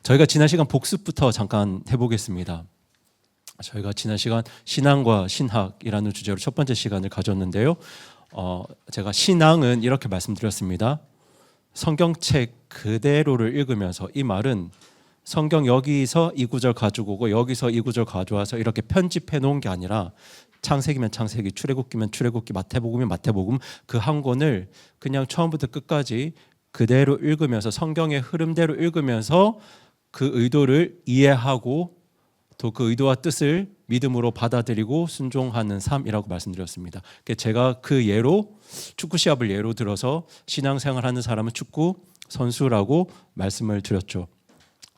저희가 지난 시간 복습부터 잠깐 해보겠습니다. 저희가 지난 시간 신앙과 신학이라는 주제로 첫 번째 시간을 가졌는데요. 제가 신앙은 이렇게 말씀드렸습니다. 성경책 그대로를 읽으면서, 이 말은 성경 여기서 이 구절 가지고 오고 여기서 이 구절 가져와서 이렇게 편집해 놓은 게 아니라 창세기면 창세기, 출애굽기면 출애굽기, 마태복음이면 마태복음, 그 한 권을 그냥 처음부터 끝까지 그대로 읽으면서 성경의 흐름대로 읽으면서 그 의도를 이해하고 또 그 의도와 뜻을 믿음으로 받아들이고 순종하는 삶이라고 말씀드렸습니다. 제가 그 예로 축구 시합을 예로 들어서 신앙생활하는 사람은 축구 선수라고 말씀을 드렸죠.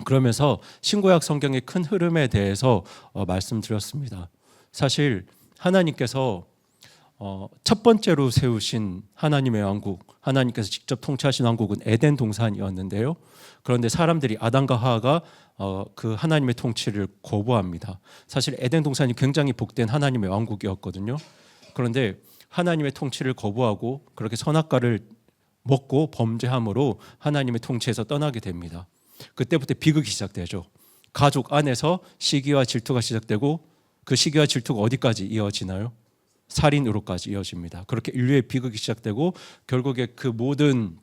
그러면서 신구약 성경의 큰 흐름에 대해서 말씀드렸습니다. 사실 하나님께서 첫 번째로 세우신 하나님의 왕국, 하나님께서 직접 통치하신 왕국은 에덴 동산이었는데요. 그런데 사람들이 아담과 하와가 그 하나님의 통치를 거부합니다. 사실 에덴 동산이 굉장히 복된 하나님의 왕국이었거든요. 그런데 하나님의 통치를 거부하고 그렇게 선악과를 먹고 범죄함으로 하나님의 통치에서 떠나게 됩니다. 그때부터 비극이 시작되죠. 가족 안에서 시기와 질투가 시작되고 그 시기와 질투가 어디까지 이어지나요? 살인으로까지 이어집니다. 그렇게 인류의 비극이 시작되고 결국에 그 모든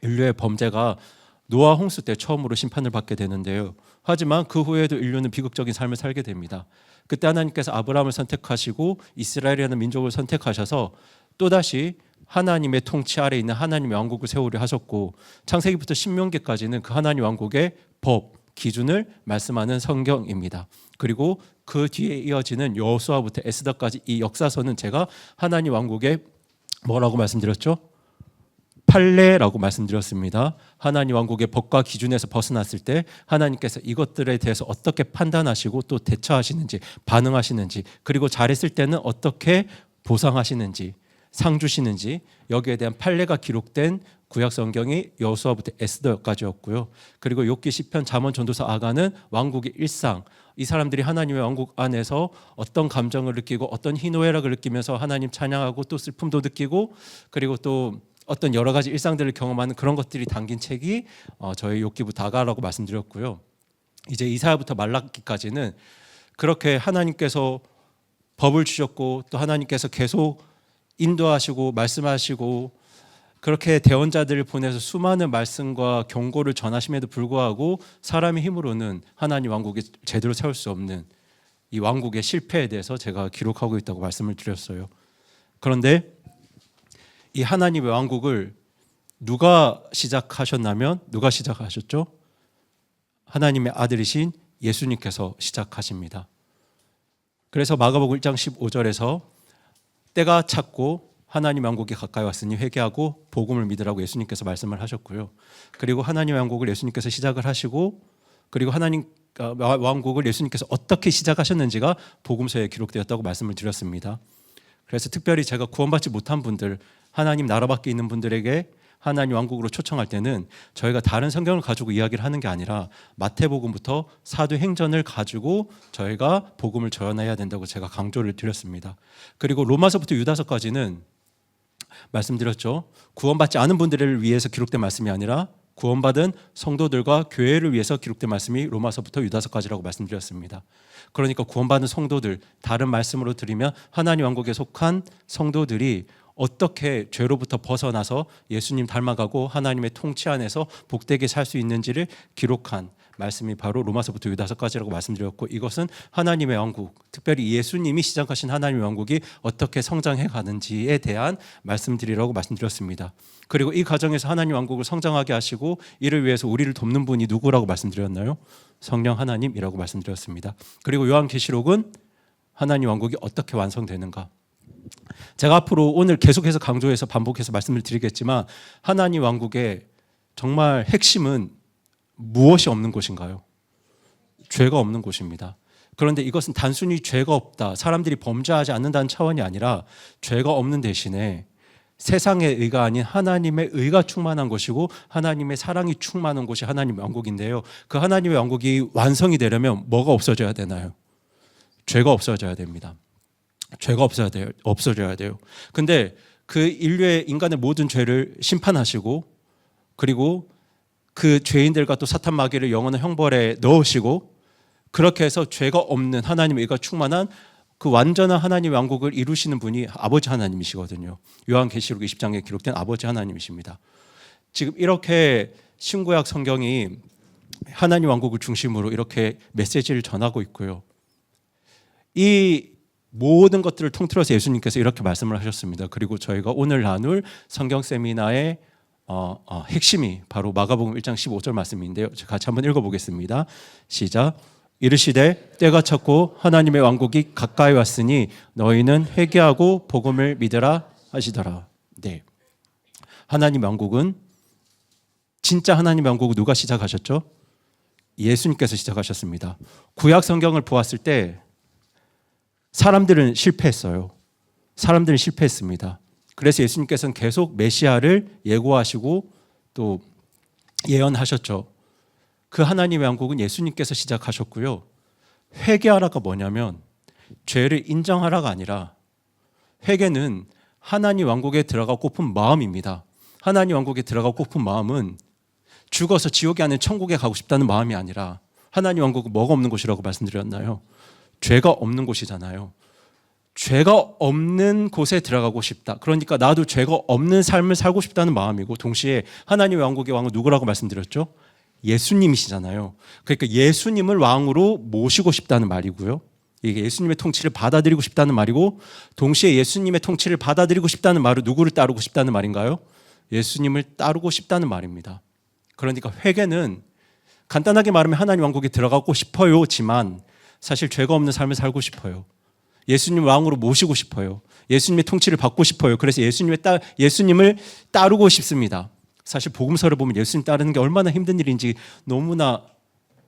인류의 범죄가 노아 홍수 때 처음으로 심판을 받게 되는데요. 하지만 그 후에도 인류는 비극적인 삶을 살게 됩니다. 그때 하나님께서 아브라함을 선택하시고 이스라엘이라는 민족을 선택하셔서 또다시 하나님의 통치 아래 있는 하나님의 왕국을 세우려 하셨고, 창세기부터 신명기까지는 그 하나님 왕국의 법, 기준을 말씀하는 성경입니다. 그리고 그 뒤에 이어지는 여호수아부터 에스더까지 이 역사서는 제가 하나님 왕국의 뭐라고 말씀드렸죠? 판례라고 말씀드렸습니다. 하나님 왕국의 법과 기준에서 벗어났을 때 하나님께서 이것들에 대해서 어떻게 판단하시고 또 대처하시는지, 반응하시는지, 그리고 잘했을 때는 어떻게 보상하시는지, 상 주시는지, 여기에 대한 판례가 기록된 구약 성경이 여호수아부터 에스더까지였고요. 그리고 욥기, 시편, 잠언, 전도서, 아가는 왕국의 일상, 이 사람들이 하나님의 왕국 안에서 어떤 감정을 느끼고 어떤 희노애락을 느끼면서 하나님 찬양하고 또 슬픔도 느끼고 그리고 또 어떤 여러 가지 일상들을 경험하는 그런 것들이 담긴 책이 저희 욥기부터 아가라고 말씀드렸고요. 이제 이사야부터 말라기까지는 그렇게 하나님께서 법을 주셨고 또 하나님께서 계속 인도하시고 말씀하시고 그렇게 대언자들을 보내서 수많은 말씀과 경고를 전하심에도 불구하고 사람의 힘으로는 하나님 왕국에 제대로 세울 수 없는 이 왕국의 실패에 대해서 제가 기록하고 있다고 말씀을 드렸어요. 그런데 이 하나님의 왕국을 누가 시작하셨냐면, 누가 시작하셨죠? 하나님의 아들이신 예수님께서 시작하십니다. 그래서 마가복음 1장 15절에서 때가 찼고 하나님 왕국이 가까이 왔으니 회개하고 복음을 믿으라고 예수님께서 말씀을 하셨고요. 그리고 하나님 왕국을 예수님께서 시작을 하시고, 그리고 하나님 왕국을 예수님께서 어떻게 시작하셨는지가 복음서에 기록되었다고 말씀을 드렸습니다. 그래서 특별히 제가 구원받지 못한 분들, 하나님 나라 밖에 있는 분들에게 하나님 왕국으로 초청할 때는 저희가 다른 성경을 가지고 이야기를 하는 게 아니라 마태복음부터 사도행전을 가지고 저희가 복음을 전해야 된다고 제가 강조를 드렸습니다. 그리고 로마서부터 유다서까지는 말씀드렸죠. 구원받지 않은 분들을 위해서 기록된 말씀이 아니라 구원받은 성도들과 교회를 위해서 기록된 말씀이 로마서부터 유다서까지라고 말씀드렸습니다. 그러니까 구원받은 성도들, 다른 말씀으로 드리면 하나님 왕국에 속한 성도들이 어떻게 죄로부터 벗어나서 예수님 닮아가고 하나님의 통치 안에서 복되게 살 수 있는지를 기록한 말씀이 바로 로마서부터 유다서까지라고 말씀드렸고, 이것은 하나님의 왕국, 특별히 예수님이 시작하신 하나님의 왕국이 어떻게 성장해 가는지에 대한 말씀드리라고 말씀드렸습니다. 그리고 이 과정에서 하나님 왕국을 성장하게 하시고 이를 위해서 우리를 돕는 분이 누구라고 말씀드렸나요? 성령 하나님이라고 말씀드렸습니다. 그리고 요한계시록은 하나님 왕국이 어떻게 완성되는가, 제가 앞으로 오늘 계속해서 강조해서 반복해서 말씀을 드리겠지만 하나님 왕국의 정말 핵심은 무엇이 없는 곳인가요? 죄가 없는 곳입니다. 그런데 이것은 단순히 죄가 없다, 사람들이 범죄하지 않는다는 차원이 아니라 죄가 없는 대신에 세상의 의가 아닌 하나님의 의가 충만한 것이고 하나님의 사랑이 충만한 곳이 하나님의 왕국인데요. 그 하나님의 왕국이 완성이 되려면 뭐가 없어져야 되나요? 죄가 없어져야 됩니다. 죄가 없어져야 돼요. 근데 그 인류의 인간의 모든 죄를 심판하시고 그리고 그 죄인들과 또 사탄 마귀를 영원한 형벌에 넣으시고 그렇게 해서 죄가 없는 하나님의 의가 충만한 그 완전한 하나님의 왕국을 이루시는 분이 아버지 하나님이시거든요. 요한계시록 20장에 기록된 아버지 하나님이십니다. 지금 이렇게 신구약 성경이 하나님 왕국을 중심으로 이렇게 메시지를 전하고 있고요. 이 모든 것들을 통틀어서 예수님께서 이렇게 말씀을 하셨습니다. 그리고 저희가 오늘 나눌 성경 세미나의 핵심이 바로 마가복음 1장 15절 말씀인데요. 같이 한번 읽어보겠습니다. 시작. 이르시되 때가 찼고 하나님의 왕국이 가까이 왔으니 너희는 회개하고 복음을 믿으라 하시더라. 네. 하나님 왕국은 진짜 하나님 왕국을 누가 시작하셨죠? 예수님께서 시작하셨습니다. 구약 성경을 보았을 때 사람들은 실패했어요. 사람들은 실패했습니다. 그래서 예수님께서는 계속 메시아를 예고하시고 또 예언하셨죠. 그 하나님의 왕국은 예수님께서 시작하셨고요. 회개하라가 뭐냐면 죄를 인정하라가 아니라 회개는 하나님 왕국에 들어가고픈 마음입니다. 하나님 왕국에 들어가고픈 마음은 죽어서 지옥이 아닌 천국에 가고 싶다는 마음이 아니라 하나님 왕국은 뭐가 없는 곳이라고 말씀드렸나요? 죄가 없는 곳이잖아요. 죄가 없는 곳에 들어가고 싶다. 그러니까 나도 죄가 없는 삶을 살고 싶다는 마음이고 동시에 하나님의 왕국의 왕은 누구라고 말씀드렸죠? 예수님이시잖아요. 그러니까 예수님을 왕으로 모시고 싶다는 말이고요. 이게 예수님의 통치를 받아들이고 싶다는 말이고 동시에 예수님의 통치를 받아들이고 싶다는 말은 누구를 따르고 싶다는 말인가요? 예수님을 따르고 싶다는 말입니다. 그러니까 회개는 간단하게 말하면 하나님 왕국에 들어가고 싶어요지만 사실 죄가 없는 삶을 살고 싶어요. 예수님 왕으로 모시고 싶어요. 예수님의 통치를 받고 싶어요. 그래서 예수님을 따르고 싶습니다. 사실 복음서를 보면 예수님 따르는 게 얼마나 힘든 일인지 너무나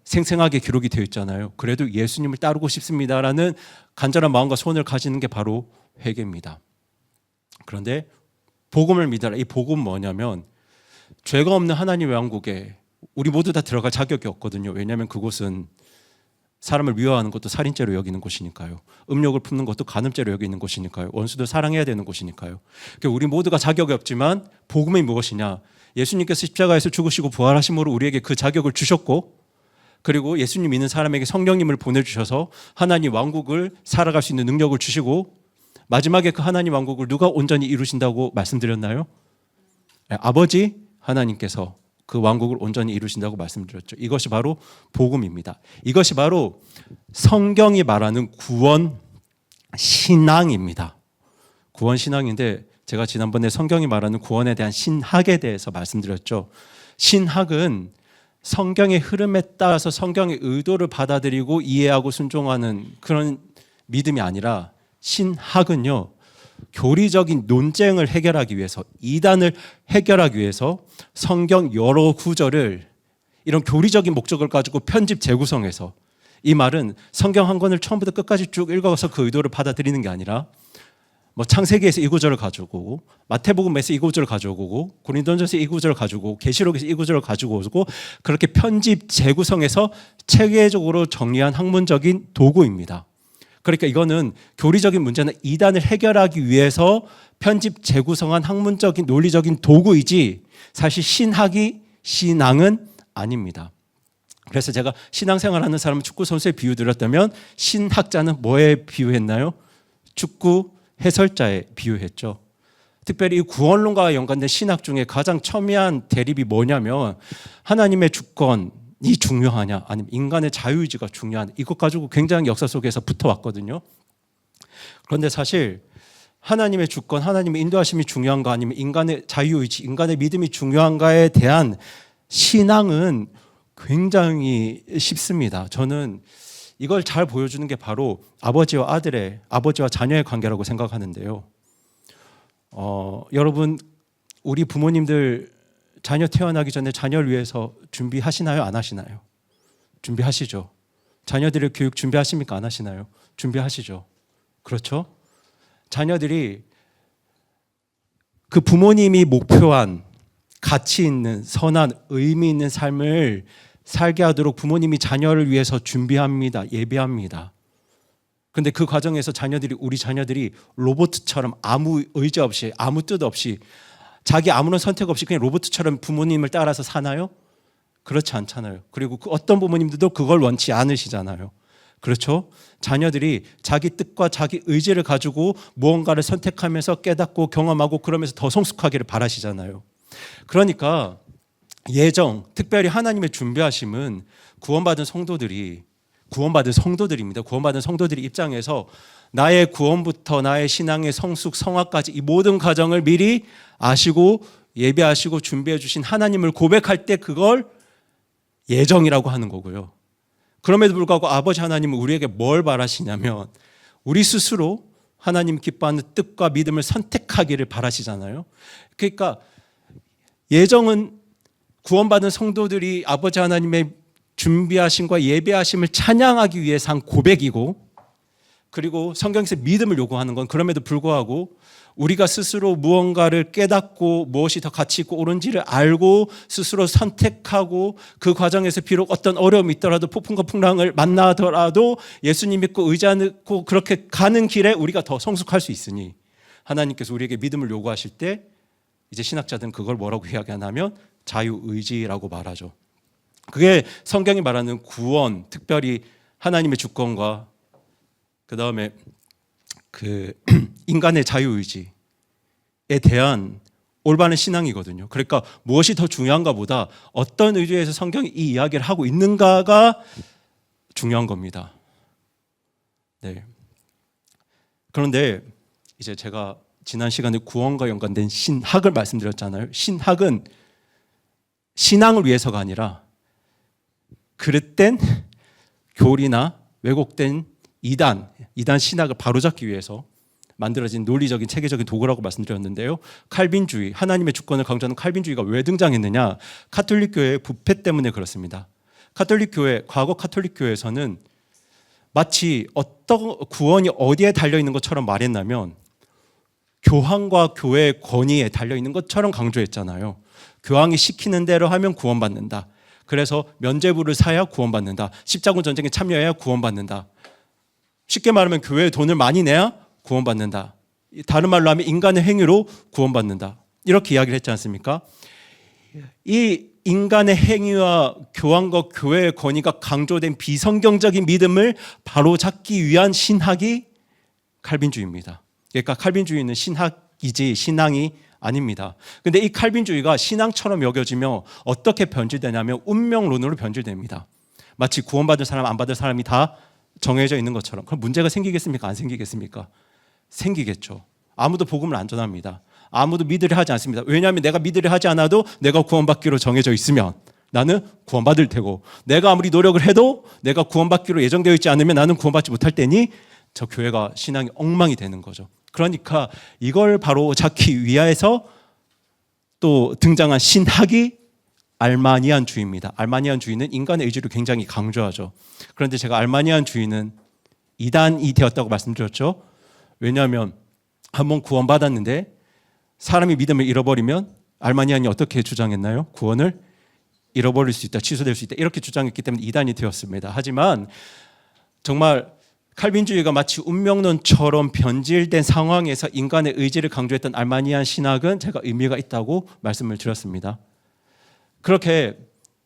생생하게 기록이 되어 있잖아요. 그래도 예수님을 따르고 싶습니다라는 간절한 마음과 소원을 가지는 게 바로 회개입니다. 그런데 복음을 믿어라. 이 복음은 뭐냐면 죄가 없는 하나님의 왕국에 우리 모두 다 들어갈 자격이 없거든요. 왜냐하면 그곳은 사람을 미워하는 것도 살인죄로 여기는 곳이니까요. 음욕을 품는 것도 간음죄로 여기는 곳이니까요. 원수도 사랑해야 되는 곳이니까요. 그러니까 우리 모두가 자격이 없지만 복음이 무엇이냐? 예수님께서 십자가에서 죽으시고 부활하심으로 우리에게 그 자격을 주셨고 그리고 예수님 믿는 사람에게 성령님을 보내주셔서 하나님 왕국을 살아갈 수 있는 능력을 주시고 마지막에 그 하나님 왕국을 누가 온전히 이루신다고 말씀드렸나요? 아버지 하나님께서 그 왕국을 온전히 이루신다고 말씀드렸죠. 이것이 바로 복음입니다. 이것이 바로 성경이 말하는 구원 신앙입니다. 구원 신앙인데 제가 지난번에 성경이 말하는 구원에 대한 신학에 대해서 말씀드렸죠. 신학은 성경의 흐름에 따라서 성경의 의도를 받아들이고 이해하고 순종하는 그런 믿음이 아니라 신학은요. 교리적인 논쟁을 해결하기 위해서 이단을 해결하기 위해서 성경 여러 구절을 이런 교리적인 목적을 가지고 편집 재구성해서 이 말은 성경 한 권을 처음부터 끝까지 쭉 읽어서 그 의도를 받아들이는 게 아니라 뭐 창세기에서 이 구절을 가지고 오고 마태복음에서 이 구절을 가지고 오고 고린도전서 이 구절을 가지고 오고 계시록에서 이 구절을 가지고 오고 그렇게 편집 재구성해서 체계적으로 정리한 학문적인 도구입니다. 그러니까 이거는 교리적인 문제나 이단을 해결하기 위해서 편집 재구성한 학문적인 논리적인 도구이지 사실 신앙은 아닙니다. 그래서 제가 신앙생활하는 사람은 축구 선수에 비유 드렸다면 신학자는 뭐에 비유했나요? 축구 해설자에 비유했죠. 특별히 이 구원론과 연관된 신학 중에 가장 첨예한 대립이 뭐냐면 하나님의 주권이 중요하냐 아니면 인간의 자유의지가 중요하냐 이것 가지고 굉장히 역사 속에서 붙어왔거든요. 그런데 사실 하나님의 주권, 하나님의 인도하심이 중요한가 아니면 인간의 자유의지, 인간의 믿음이 중요한가에 대한 신앙은 굉장히 쉽습니다. 저는 이걸 잘 보여주는 게 바로 아버지와 자녀의 관계라고 생각하는데요. 여러분 우리 부모님들 자녀 태어나기 전에 자녀를 위해서 준비하시나요? 안 하시나요? 준비하시죠. 자녀들의 교육 준비하십니까? 안 하시나요? 준비하시죠. 그렇죠? 자녀들이 그 부모님이 목표한 가치 있는 선한 의미 있는 삶을 살게 하도록 부모님이 자녀를 위해서 준비합니다. 예배합니다. 그런데 그 과정에서 우리 자녀들이 로봇처럼 아무 의지 없이 아무 뜻 없이 자기 아무런 선택 없이 그냥 로봇처럼 부모님을 따라서 사나요? 그렇지 않잖아요. 그리고 그 어떤 부모님들도 그걸 원치 않으시잖아요. 그렇죠? 자녀들이 자기 뜻과 자기 의지를 가지고 무언가를 선택하면서 깨닫고 경험하고 그러면서 더 성숙하기를 바라시잖아요. 그러니까 예정, 특별히 하나님의 준비하심은 구원받은 성도들입니다. 구원받은 성도들의 입장에서 나의 구원부터 나의 신앙의 성숙, 성화까지 이 모든 과정을 미리 아시고 예배하시고 준비해 주신 하나님을 고백할 때 그걸 예정이라고 하는 거고요. 그럼에도 불구하고 아버지 하나님은 우리에게 뭘 바라시냐면 우리 스스로 하나님 기뻐하는 뜻과 믿음을 선택하기를 바라시잖아요. 그러니까 예정은 구원받은 성도들이 아버지 하나님의 준비하심과 예배하심을 찬양하기 위해서 한 고백이고, 그리고 성경에서 믿음을 요구하는 건 그럼에도 불구하고 우리가 스스로 무언가를 깨닫고 무엇이 더 가치 있고 옳은지를 알고 스스로 선택하고 그 과정에서 비록 어떤 어려움이 있더라도 폭풍과 풍랑을 만나더라도 예수님 믿고 의지하고 그렇게 가는 길에 우리가 더 성숙할 수 있으니 하나님께서 우리에게 믿음을 요구하실 때 이제 신학자들은 그걸 뭐라고 이야기하냐면 자유의지라고 말하죠. 그게 성경이 말하는 구원, 특별히 하나님의 주권과 그 다음에 그 인간의 자유의지에 대한 올바른 신앙이거든요. 그러니까 무엇이 더 중요한가 보다 어떤 의지에서 성경이 이 이야기를 하고 있는가가 중요한 겁니다. 네. 그런데 이제 제가 지난 시간에 구원과 연관된 신학을 말씀드렸잖아요. 신학은 신앙을 위해서가 아니라 그릇된 교리나 왜곡된 이단 신학을 바로잡기 위해서 만들어진 논리적인 체계적인 도구라고 말씀드렸는데요. 칼빈주의, 하나님의 주권을 강조하는 칼빈주의가 왜 등장했느냐? 카톨릭 교회의 부패 때문에 그렇습니다. 과거 카톨릭 교회에서는 마치 어떤 구원이 어디에 달려 있는 것처럼 말했냐면 교황과 교회의 권위에 달려 있는 것처럼 강조했잖아요. 교황이 시키는 대로 하면 구원받는다. 그래서 면죄부를 사야 구원받는다. 십자군 전쟁에 참여해야 구원받는다. 쉽게 말하면 교회에 돈을 많이 내야 구원받는다. 다른 말로 하면 인간의 행위로 구원받는다. 이렇게 이야기를 했지 않습니까? 이 인간의 행위와 교황과 교회의 권위가 강조된 비성경적인 믿음을 바로잡기 위한 신학이 칼빈주의입니다. 그러니까 칼빈주의는 신학이지 신앙이 아닙니다. 그런데 이 칼빈주의가 신앙처럼 여겨지며 어떻게 변질되냐면 운명론으로 변질됩니다. 마치 구원받을 사람 안 받을 사람이 다 정해져 있는 것처럼. 그럼 문제가 생기겠습니까? 안 생기겠습니까? 생기겠죠. 아무도 복음을 안 전합니다. 아무도 믿으려 하지 않습니다. 왜냐하면 내가 믿으려 하지 않아도 내가 구원받기로 정해져 있으면 나는 구원받을 테고, 내가 아무리 노력을 해도 내가 구원받기로 예정되어 있지 않으면 나는 구원받지 못할 테니 저 교회가 신앙이 엉망이 되는 거죠. 그러니까 이걸 바로 잡기 위해서 또 등장한 신학이 알마니안주의입니다. 알마니안주의는 인간의 의지를 굉장히 강조하죠. 그런데 제가 알마니안주의는 이단이 되었다고 말씀드렸죠. 왜냐하면 한번 구원받았는데 사람이 믿음을 잃어버리면 알마니안이 어떻게 주장했나요? 구원을 잃어버릴 수 있다, 취소될 수 있다, 이렇게 주장했기 때문에 이단이 되었습니다. 하지만 정말 칼빈주의가 마치 운명론처럼 변질된 상황에서 인간의 의지를 강조했던 알마니안 신학은 제가 의미가 있다고 말씀을 드렸습니다. 그렇게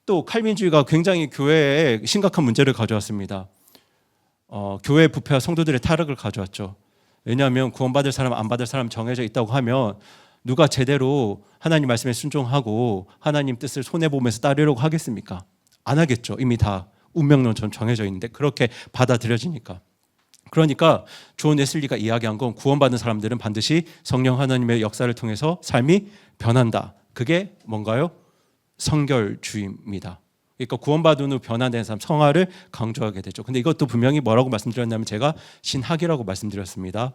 또 칼빈주의가 굉장히 교회에 심각한 문제를 가져왔습니다. 교회 부패와 성도들의 타락을 가져왔죠. 왜냐하면 구원받을 사람 안 받을 사람 정해져 있다고 하면 누가 제대로 하나님 말씀에 순종하고 하나님 뜻을 손해보면서 따르려고 하겠습니까? 안 하겠죠. 이미 다 운명론처럼 정해져 있는데 그렇게 받아들여지니까. 그러니까 존 웨슬리가 이야기한 건 구원받은 사람들은 반드시 성령 하나님의 역사를 통해서 삶이 변한다. 그게 뭔가요? 성결주의입니다. 그러니까 구원받은 후 변화된 사람, 성화를 강조하게 되죠. 근데 이것도 분명히 뭐라고 말씀드렸냐면 제가 신학이라고 말씀드렸습니다.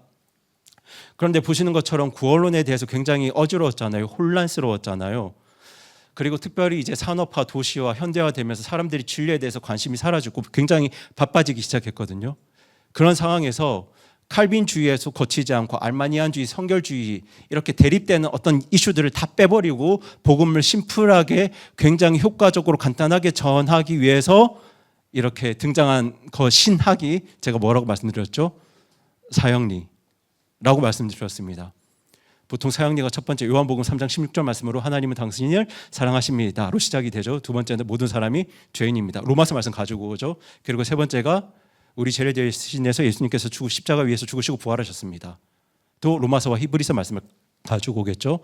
그런데 보시는 것처럼 구원론에 대해서 굉장히 어지러웠잖아요. 혼란스러웠잖아요. 그리고 특별히 이제 산업화, 도시화, 현대화되면서 사람들이 진리에 대해서 관심이 사라지고 굉장히 바빠지기 시작했거든요. 그런 상황에서 칼빈주의에서 거치지 않고 알마니안주의, 성결주의 이렇게 대립되는 어떤 이슈들을 다 빼버리고 복음을 심플하게 굉장히 효과적으로 간단하게 전하기 위해서 이렇게 등장한 그 신학이 제가 뭐라고 말씀드렸죠? 사형리라고 말씀드렸습니다. 보통 서양리가 첫 번째 요한복음 3장 16절 말씀으로 하나님은 당신을 사랑하십니다로 시작이 되죠. 두 번째는 모든 사람이 죄인입니다. 로마서 말씀 가지고 오죠. 그리고 세 번째가 우리 죄를 대신해서 예수님께서 십자가 위에서 죽으시고 부활하셨습니다. 또 로마서와 히브리서 말씀을 가지고 오겠죠.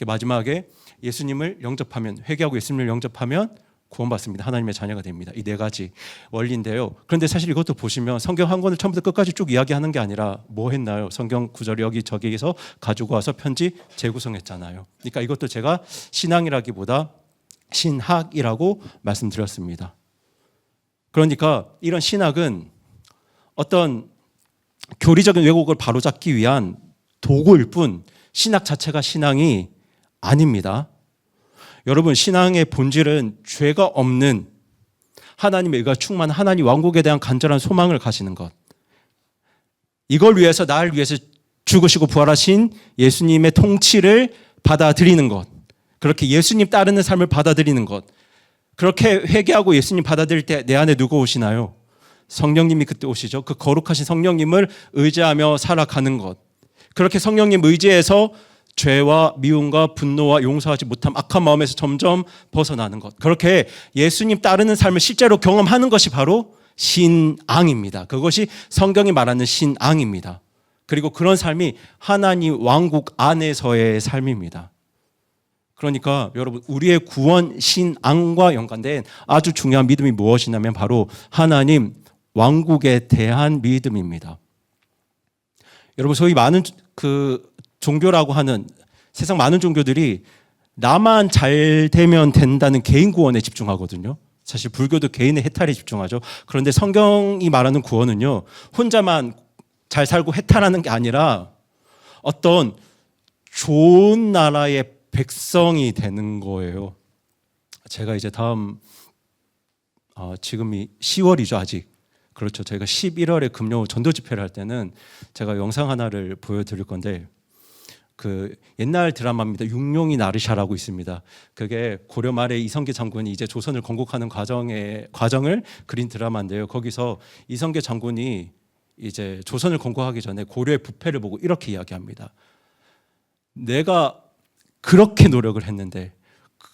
마지막에 예수님을 영접하면, 회개하고 예수님을 영접하면 구원받습니다. 하나님의 자녀가 됩니다. 이 네 가지 원리인데요. 그런데 사실 이것도 보시면 성경 한 권을 처음부터 끝까지 쭉 이야기하는 게 아니라 뭐 했나요? 성경 구절을 여기저기에서 가지고 와서 편지 재구성했잖아요. 그러니까 이것도 제가 신앙이라기보다 신학이라고 말씀드렸습니다. 그러니까 이런 신학은 어떤 교리적인 왜곡을 바로잡기 위한 도구일 뿐 신학 자체가 신앙이 아닙니다. 여러분, 신앙의 본질은 죄가 없는 하나님의 의가 충만한 하나님 왕국에 대한 간절한 소망을 가지는 것. 이걸 위해서 나를 위해서 죽으시고 부활하신 예수님의 통치를 받아들이는 것. 그렇게 예수님 따르는 삶을 받아들이는 것. 그렇게 회개하고 예수님 받아들일 때 내 안에 누가 오시나요? 성령님이 그때 오시죠. 그 거룩하신 성령님을 의지하며 살아가는 것. 그렇게 성령님 의지해서 죄와 미움과 분노와 용서하지 못함 악한 마음에서 점점 벗어나는 것. 그렇게 예수님 따르는 삶을 실제로 경험하는 것이 바로 신앙입니다. 그것이 성경이 말하는 신앙입니다. 그리고 그런 삶이 하나님 왕국 안에서의 삶입니다. 그러니까 여러분, 우리의 구원 신앙과 연관된 아주 중요한 믿음이 무엇이냐면 바로 하나님 왕국에 대한 믿음입니다. 여러분, 소위 많은 종교라고 하는 세상 많은 종교들이 나만 잘 되면 된다는 개인 구원에 집중하거든요. 사실 불교도 개인의 해탈에 집중하죠. 그런데 성경이 말하는 구원은요, 혼자만 잘 살고 해탈하는 게 아니라 어떤 좋은 나라의 백성이 되는 거예요. 제가 이제 다음 지금이 10월이죠 아직. 그렇죠. 저희가 11월에 금요 전도 집회를 할 때는 제가 영상 하나를 보여드릴 건데 그 옛날 드라마입니다. 육룡이 나르샤라고 있습니다. 그게 고려 말에 이성계 장군이 이제 조선을 건국하는 과정을 그린 드라마인데요. 거기서 이성계 장군이 이제 조선을 건국하기 전에 고려의 부패를 보고 이렇게 이야기합니다. 내가 그렇게 노력을 했는데,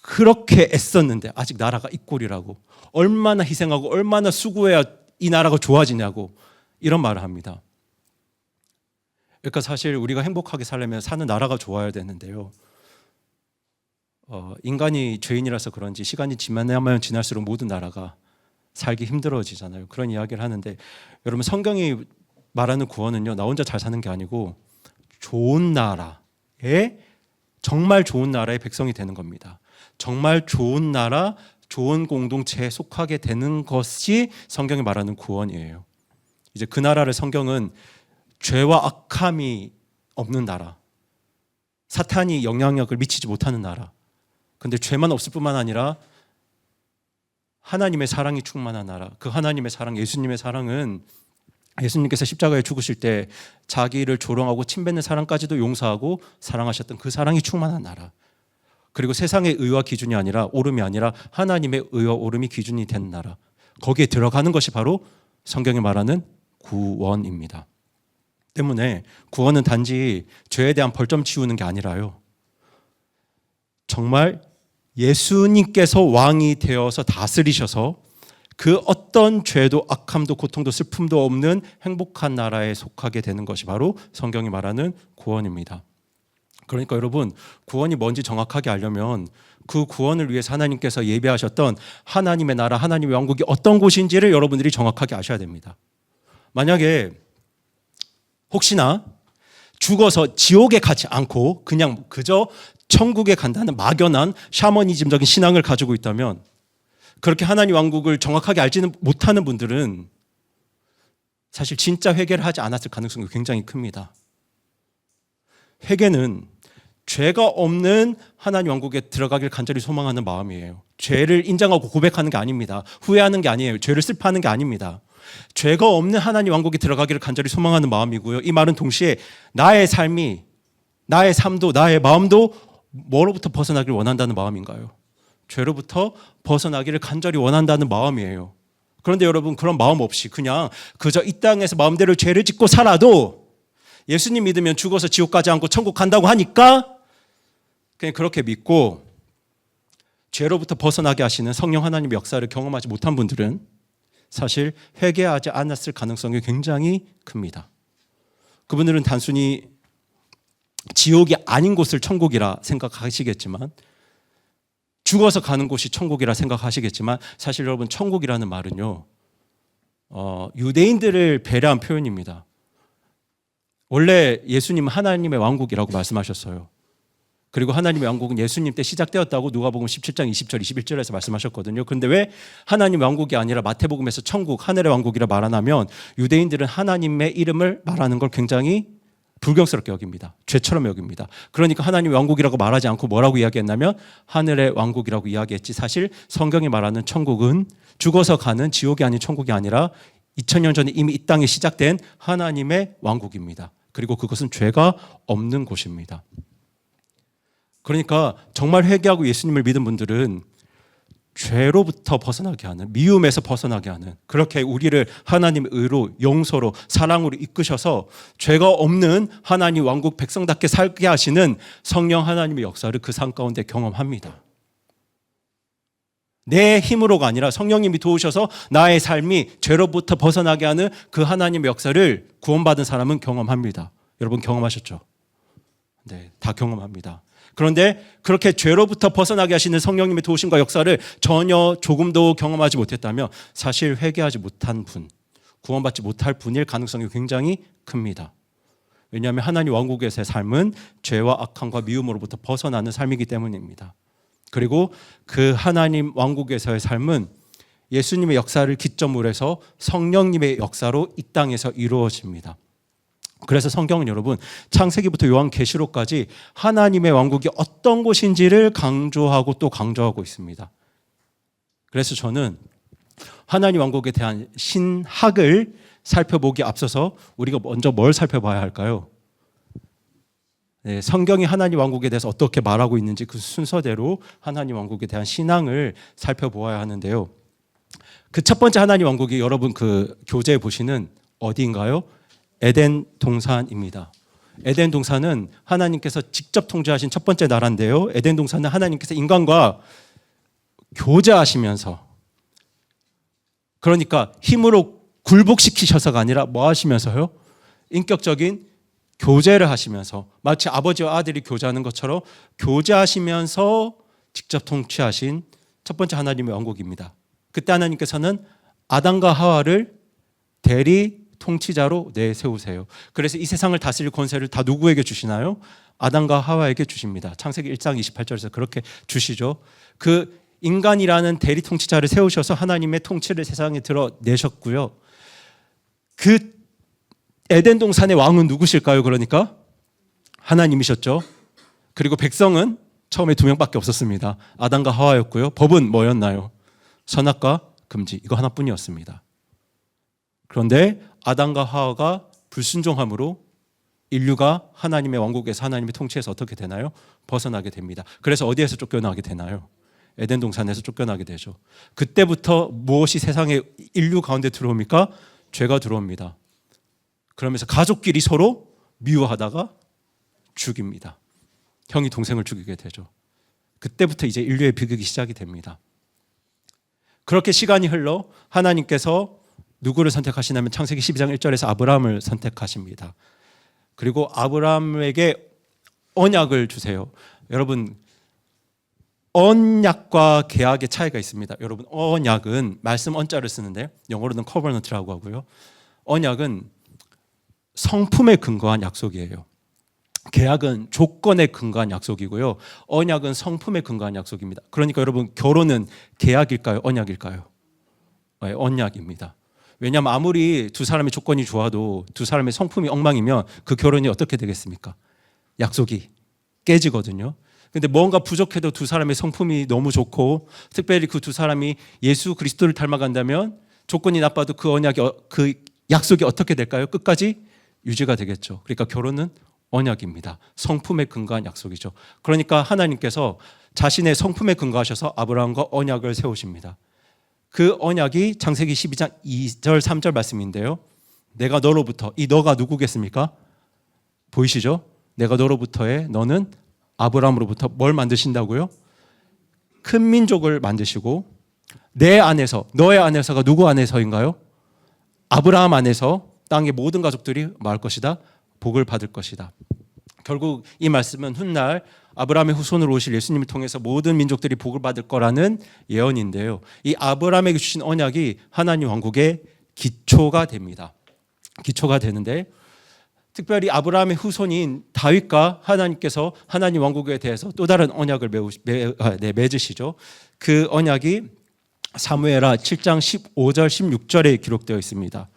그렇게 애썼는데 아직 나라가 이 꼴이라고, 얼마나 희생하고 얼마나 수고해야 이 나라가 좋아지냐고 이런 말을 합니다. 그러니까 사실 우리가 행복하게 살려면 사는 나라가 좋아야 되는데요. 인간이 죄인이라서 그런지 시간이 지나면 지날수록 모든 나라가 살기 힘들어지잖아요. 그런 이야기를 하는데, 여러분, 성경이 말하는 구원은요, 나 혼자 잘 사는 게 아니고 좋은 나라에, 정말 좋은 나라의 백성이 되는 겁니다. 정말 좋은 나라, 좋은 공동체에 속하게 되는 것이 성경이 말하는 구원이에요. 이제 그 나라를 성경은 죄와 악함이 없는 나라, 사탄이 영향력을 미치지 못하는 나라. 근데 죄만 없을 뿐만 아니라 하나님의 사랑이 충만한 나라. 그 하나님의 사랑, 예수님의 사랑은 예수님께서 십자가에 죽으실 때 자기를 조롱하고 침뱉는 사람까지도 용서하고 사랑하셨던 그 사랑이 충만한 나라. 그리고 세상의 의와 기준이 아니라, 오름이 아니라 하나님의 의와 오름이 기준이 된 나라. 거기에 들어가는 것이 바로 성경이 말하는 구원입니다. 때문에 구원은 단지 죄에 대한 벌점 치우는 게 아니라요, 정말 예수님께서 왕이 되어서 다스리셔서 그 어떤 죄도 악함도 고통도 슬픔도 없는 행복한 나라에 속하게 되는 것이 바로 성경이 말하는 구원입니다. 그러니까 여러분, 구원이 뭔지 정확하게 알려면 그 구원을 위해서 하나님께서 예비하셨던 하나님의 나라, 하나님의 왕국이 어떤 곳인지를 여러분들이 정확하게 아셔야 됩니다. 만약에 혹시나 죽어서 지옥에 가지 않고 그냥 그저 천국에 간다는 막연한 샤머니즘적인 신앙을 가지고 있다면, 그렇게 하나님 왕국을 정확하게 알지는 못하는 분들은 사실 진짜 회개를 하지 않았을 가능성이 굉장히 큽니다. 회개는 죄가 없는 하나님 왕국에 들어가길 간절히 소망하는 마음이에요. 죄를 인정하고 고백하는 게 아닙니다. 후회하는 게 아니에요. 죄를 슬퍼하는 게 아닙니다. 죄가 없는 하나님 왕국에 들어가기를 간절히 소망하는 마음이고요. 이 말은 동시에 나의 삶이, 나의 삶도, 나의 마음도 뭐로부터 벗어나길 원한다는 마음인가요? 죄로부터 벗어나기를 간절히 원한다는 마음이에요. 그런데 여러분, 그런 마음 없이 그냥 그저 이 땅에서 마음대로 죄를 짓고 살아도 예수님 믿으면 죽어서 지옥 가지 않고 천국 간다고 하니까 그냥 그렇게 믿고 죄로부터 벗어나게 하시는 성령 하나님의 역사를 경험하지 못한 분들은 사실 회개하지 않았을 가능성이 굉장히 큽니다. 그분들은 단순히 지옥이 아닌 곳을 천국이라 생각하시겠지만, 죽어서 가는 곳이 천국이라 생각하시겠지만, 사실 여러분 천국이라는 말은요, 유대인들을 배려한 표현입니다. 원래 예수님은 하나님의 왕국이라고 말씀하셨어요. 그리고 하나님의 왕국은 예수님 때 시작되었다고 누가복음 17장 20절 21절에서 말씀하셨거든요. 그런데 왜 하나님 왕국이 아니라 마태복음에서 천국, 하늘의 왕국이라 말하냐면, 유대인들은 하나님의 이름을 말하는 걸 굉장히 불경스럽게 여깁니다. 죄처럼 여깁니다. 그러니까 하나님 왕국이라고 말하지 않고 뭐라고 이야기했냐면 하늘의 왕국이라고 이야기했지, 사실 성경이 말하는 천국은 죽어서 가는 지옥이 아닌 천국이 아니라 2000년 전에 이미 이 땅에 시작된 하나님의 왕국입니다. 그리고 그것은 죄가 없는 곳입니다. 그러니까 정말 회개하고 예수님을 믿은 분들은 죄로부터 벗어나게 하는, 미움에서 벗어나게 하는, 그렇게 우리를 하나님의 의로, 용서로, 사랑으로 이끄셔서 죄가 없는 하나님 왕국 백성답게 살게 하시는 성령 하나님의 역사를 그 삶 가운데 경험합니다. 내 힘으로가 아니라 성령님이 도우셔서 나의 삶이 죄로부터 벗어나게 하는 그 하나님의 역사를 구원받은 사람은 경험합니다. 여러분 경험하셨죠? 네, 다 경험합니다. 그런데 그렇게 죄로부터 벗어나게 하시는 성령님의 도우심과 역사를 전혀 조금도 경험하지 못했다면 사실 회개하지 못한 분, 구원받지 못할 분일 가능성이 굉장히 큽니다. 왜냐하면 하나님 왕국에서의 삶은 죄와 악함과 미움으로부터 벗어나는 삶이기 때문입니다. 그리고 그 하나님 왕국에서의 삶은 예수님의 역사를 기점으로 해서 성령님의 역사로 이 땅에서 이루어집니다. 그래서 성경은 여러분 창세기부터 요한계시록까지 하나님의 왕국이 어떤 곳인지를 강조하고 또 강조하고 있습니다. 그래서 저는 하나님 왕국에 대한 신학을 살펴보기 앞서서 우리가 먼저 뭘 살펴봐야 할까요? 네, 성경이 하나님 왕국에 대해서 어떻게 말하고 있는지 그 순서대로 하나님 왕국에 대한 신앙을 살펴보아야 하는데요. 그 첫 번째 하나님 왕국이 여러분 그 교재에 보시는 어디인가요? 에덴 동산입니다. 에덴 동산은 하나님께서 직접 통제하신 첫 번째 나라인데요. 에덴 동산은 하나님께서 인간과 교제하시면서, 그러니까 힘으로 굴복시키셔서가 아니라 뭐 하시면서요? 인격적인 교제를 하시면서, 마치 아버지와 아들이 교제하는 것처럼 교제하시면서 직접 통치하신 첫 번째 하나님의 왕국입니다. 그때 하나님께서는 아담과 하와를 대리 통치자로 내세우세요. 그래서 이 세상을 다스릴 권세를 다 누구에게 주시나요? 아담과 하와에게 주십니다. 창세기 1장 28절에서 그렇게 주시죠. 그 인간이라는 대리 통치자를 세우셔서 하나님의 통치를 세상에 드러내셨고요. 그 에덴 동산의 왕은 누구실까요? 그러니까 하나님이셨죠. 그리고 백성은 처음에 2명밖에 없었습니다. 아담과 하와였고요. 법은 뭐였나요? 선악과 금지, 이거 하나뿐이었습니다. 그런데 아담과 하와가 불순종함으로 인류가 하나님의 왕국에서 하나님의 통치에서 어떻게 되나요? 벗어나게 됩니다. 그래서 어디에서 쫓겨나게 되나요? 에덴 동산에서 쫓겨나게 되죠. 그때부터 무엇이 세상에 인류 가운데 들어옵니까? 죄가 들어옵니다. 그러면서 가족끼리 서로 미워하다가 죽입니다. 형이 동생을 죽이게 되죠. 그때부터 이제 인류의 비극이 시작이 됩니다. 그렇게 시간이 흘러 하나님께서 누구를 선택하시냐면 창세기 12장 1절에서 아브라함을 선택하십니다. 그리고 아브라함에게 언약을 주세요. 여러분, 언약과 계약의 차이가 있습니다. 여러분, 언약은 말씀 언자를 쓰는데 영어로는 covenant라고 하고요. 언약은 성품에 근거한 약속이에요. 계약은 조건에 근거한 약속이고요. 언약은 성품에 근거한 약속입니다. 그러니까 여러분, 결혼은 계약일까요? 언약일까요? 네, 언약입니다. 왜냐하면 아무리 두 사람의 조건이 좋아도 두 사람의 성품이 엉망이면 그 결혼이 어떻게 되겠습니까? 약속이 깨지거든요. 근데 뭔가 부족해도 두 사람의 성품이 너무 좋고, 특별히 그 두 사람이 예수 그리스도를 닮아간다면 조건이 나빠도 그 언약이, 그 약속이 어떻게 될까요? 끝까지 유지가 되겠죠. 그러니까 결혼은 언약입니다. 성품에 근거한 약속이죠. 그러니까 하나님께서 자신의 성품에 근거하셔서 아브라함과 언약을 세우십니다. 그 언약이 창세기 12장 2절 3절 말씀인데요. 내가 너로부터, 이 너가 누구겠습니까? 보이시죠? 내가 너로부터 해. 너는 아브라함으로부터 뭘 만드신다고요? 큰 민족을 만드시고 내 안에서, 너의 안에서가 누구 안에서인가요? 아브라함 안에서 땅의 모든 가족들이 말 것이다. 복을 받을 것이다. 결국 이 말씀은 훗날 아브라함의 후손으로 오실 예수님을 통해서 모든 민족들이 복을 받을 거라는 예언인데요. 이 아브라함에게 주신 언약이 하나님 왕국의 기초가 됩니다. 기초가 되는데 특별히 아브라함의 후손인 다윗과 하나님께서 하나님 왕국에 대해서 또 다른 언약을 맺으시죠. 그 언약이 사무엘하 7장 15절 16절에 기록되어 있습니다.